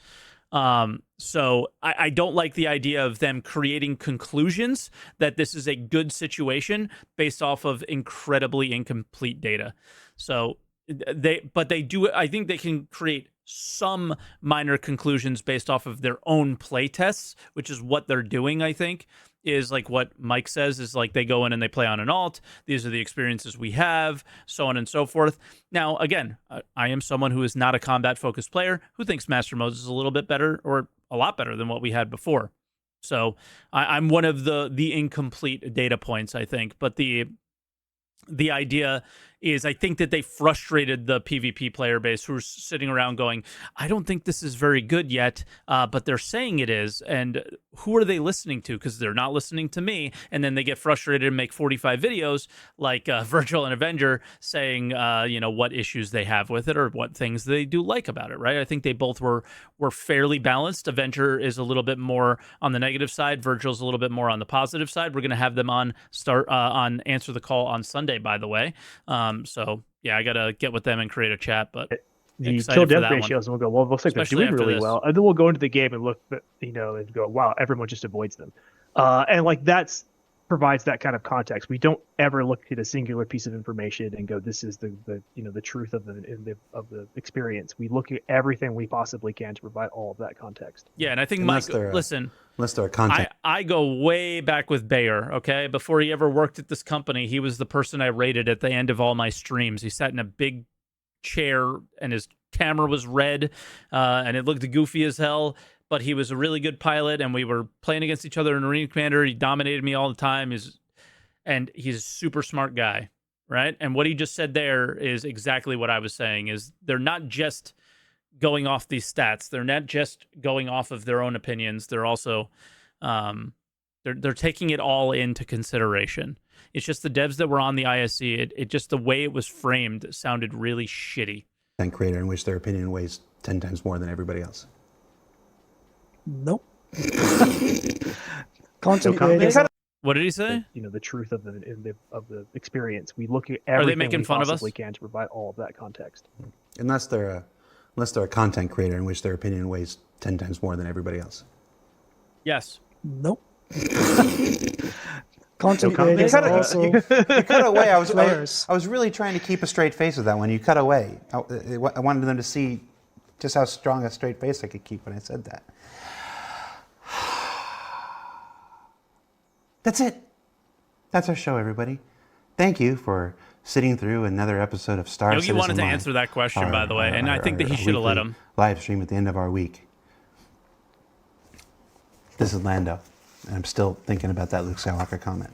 So I don't like the idea of them creating conclusions that this is a good situation based off of incredibly incomplete data. So they do. I think they can create some minor conclusions based off of their own play tests, which is what they're doing. I think is like what Mike says, is like they go in and they play on an alt. These are the experiences we have, so on and so forth. Now, again, I am someone who is not a combat-focused player who thinks Master Modes is a little bit better, or a lot better than what we had before. So I'm one of the incomplete data points, I think. But the idea is, I think that they frustrated the PvP player base who's sitting around going, I don't think this is very good yet, but they're saying it is. And who are they listening to? Because they're not listening to me. And then they get frustrated and make 45 videos like Virgil and Avenger saying, what issues they have with it or what things they do like about it, right? I think they both were fairly balanced. Avenger is a little bit more on the negative side. Virgil's a little bit more on the positive side. We're going to have them on Answer the Call on Sunday, by the way. So yeah, I gotta get with them and create a chat. But the kill death ratios, and we'll go, well, it looks like they're doing really well, and then we'll go into the game and look, and go, wow, everyone just avoids them, and like that's provides that kind of context. We don't ever look at a singular piece of information and go, this is the truth of the experience. We look at everything we possibly can to provide all of that context. Yeah, and I think Mike, listen, unless they're content. I go way back with Bayer, okay? Before he ever worked at this company, he was the person I rated at the end of all my streams. He sat in a big chair and his camera was red and it looked goofy as hell, but he was a really good pilot and we were playing against each other in Marine Commander. He dominated me all the time. He's a super smart guy, right? And what he just said there is exactly what I was saying, is they're not just going off these stats. They're not just going off of their own opinions. They're also they're taking it all into consideration. It's just the devs that were on the ISE. It just the way it was framed sounded really shitty. And creator in which their opinion weighs 10 times more than everybody else. Nope. Content creators. What did he say? The truth of the experience. We look at Are they everything making we fun of us? possibly can to provide all of that context. Unless they're a content creator in which their opinion weighs 10 times more than everybody else. Yes. Nope. Content creators are also you cut away. I players. was really trying to keep a straight face with that one. You cut away. I wanted them to see just how strong a straight face I could keep when I said that. That's it. That's our show, everybody. Thank you for sitting through another episode of Star Citizen Yogi wanted to Live, answer that question, by the way, and I think that he should have let him. Live stream at the end of our week. This is Lando, and I'm still thinking about that Luke Skywalker comment.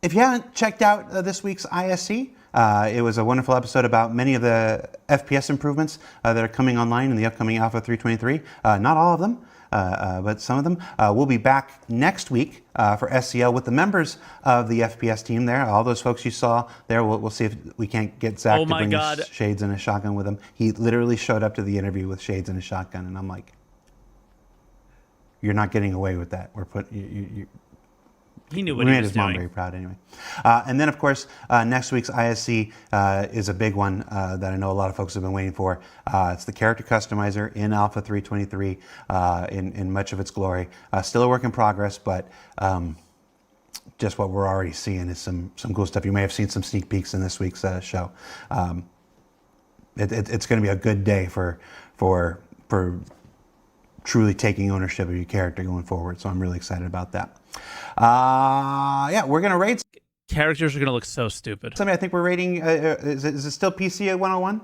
If you haven't checked out this week's ISE, it was a wonderful episode about many of the FPS improvements that are coming online in the upcoming Alpha 323. Not all of them. But some of them. We'll be back next week for SCL with the members of the FPS team there. All those folks you saw there. We'll see if we can't get Zach to bring his shades and a shotgun with him. He literally showed up to the interview with shades and a shotgun, and I'm like, you're not getting away with that. He knew what he was doing. We made his mom very proud anyway. And then, of course, next week's ISC is a big one that I know a lot of folks have been waiting for. It's the character customizer in Alpha 323 in much of its glory. Still a work in progress, but just what we're already seeing is some cool stuff. You may have seen some sneak peeks in this week's show. It's going to be a good day for truly taking ownership of your character going forward. So I'm really excited about that. We're going to rate. Characters are going to look so stupid. I think we're rating, is it still PC at 101?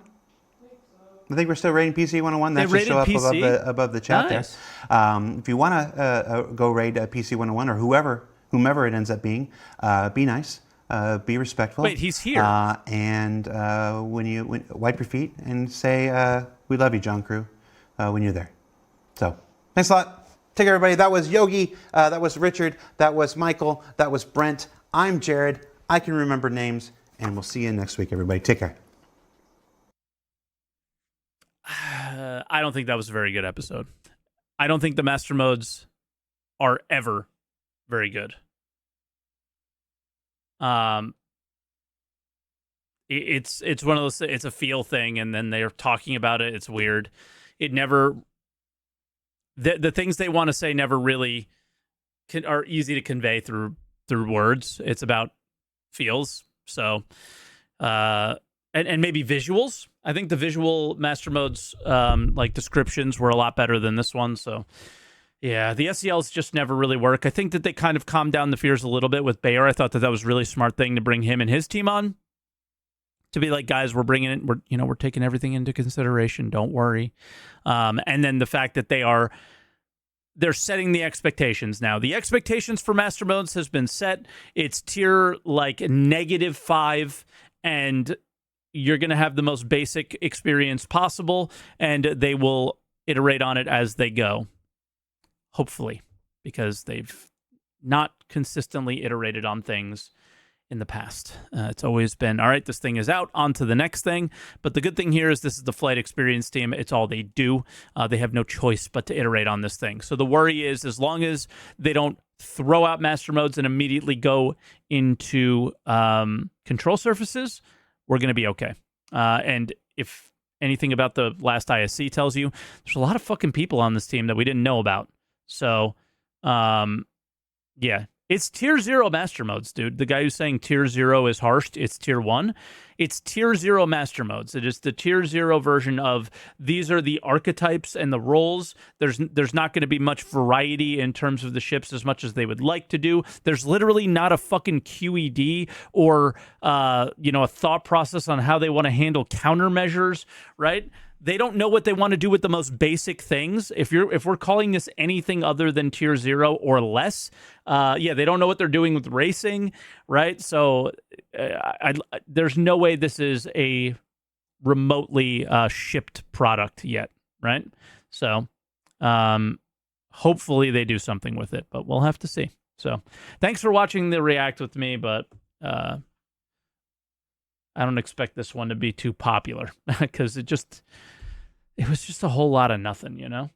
I think we're still rating PC 101. That should show up above the chat there. If you want to go raid PC 101 or whomever it ends up being, be nice. Be respectful. Wait, he's here. And when wipe your feet and say, we love you, John Crew, when you're there. So, thanks a lot. Take care, everybody. That was Yogi. That was Richard. That was Michael. That was Brent. I'm Jared. I can remember names. And we'll see you next week, everybody. Take care. I don't think that was a very good episode. I don't think the master modes are ever very good. It's one of those. It's a feel thing, and then they're talking about it. It's weird. It never. The things they want to say never really are easy to convey through words. It's about feels. So, and maybe visuals. I think the visual master modes, like descriptions, were a lot better than this one. So, yeah, the SELs just never really work. I think that they kind of calmed down the fears a little bit with Bayer. I thought that was a really smart thing to bring him and his team on. To be like, guys, we're bringing it. We're taking everything into consideration. Don't worry. And then the fact that they're setting the expectations now. The expectations for master modes has been set. It's tier like -5, and you're going to have the most basic experience possible, and they will iterate on it as they go. Hopefully, because they've not consistently iterated on things in the past. It's always been, all right, this thing is out, on to the next thing. But the good thing here is this is the flight experience team. It's all they do. They have no choice but to iterate on this thing. So the worry is, as long as they don't throw out master modes and immediately go into control surfaces, we're going to be okay. And if anything about the last ISC tells you, there's a lot of fucking people on this team that we didn't know about. So, yeah. It's tier 0 master modes, dude. The guy who's saying tier 0 is harsh, it's tier 1. It's tier 0 master modes. It is the tier 0 version of these are the archetypes and the roles. There's not going to be much variety in terms of the ships as much as they would like to do. There's literally not a fucking QED or a thought process on how they want to handle countermeasures, right? They don't know what they want to do with the most basic things. If we're calling this anything other than tier 0 or less, they don't know what they're doing with racing, right? So there's no way this is a remotely shipped product yet, right? So hopefully they do something with it, but we'll have to see. So thanks for watching the React with me, but I don't expect this one to be too popular because it was just a whole lot of nothing, you know?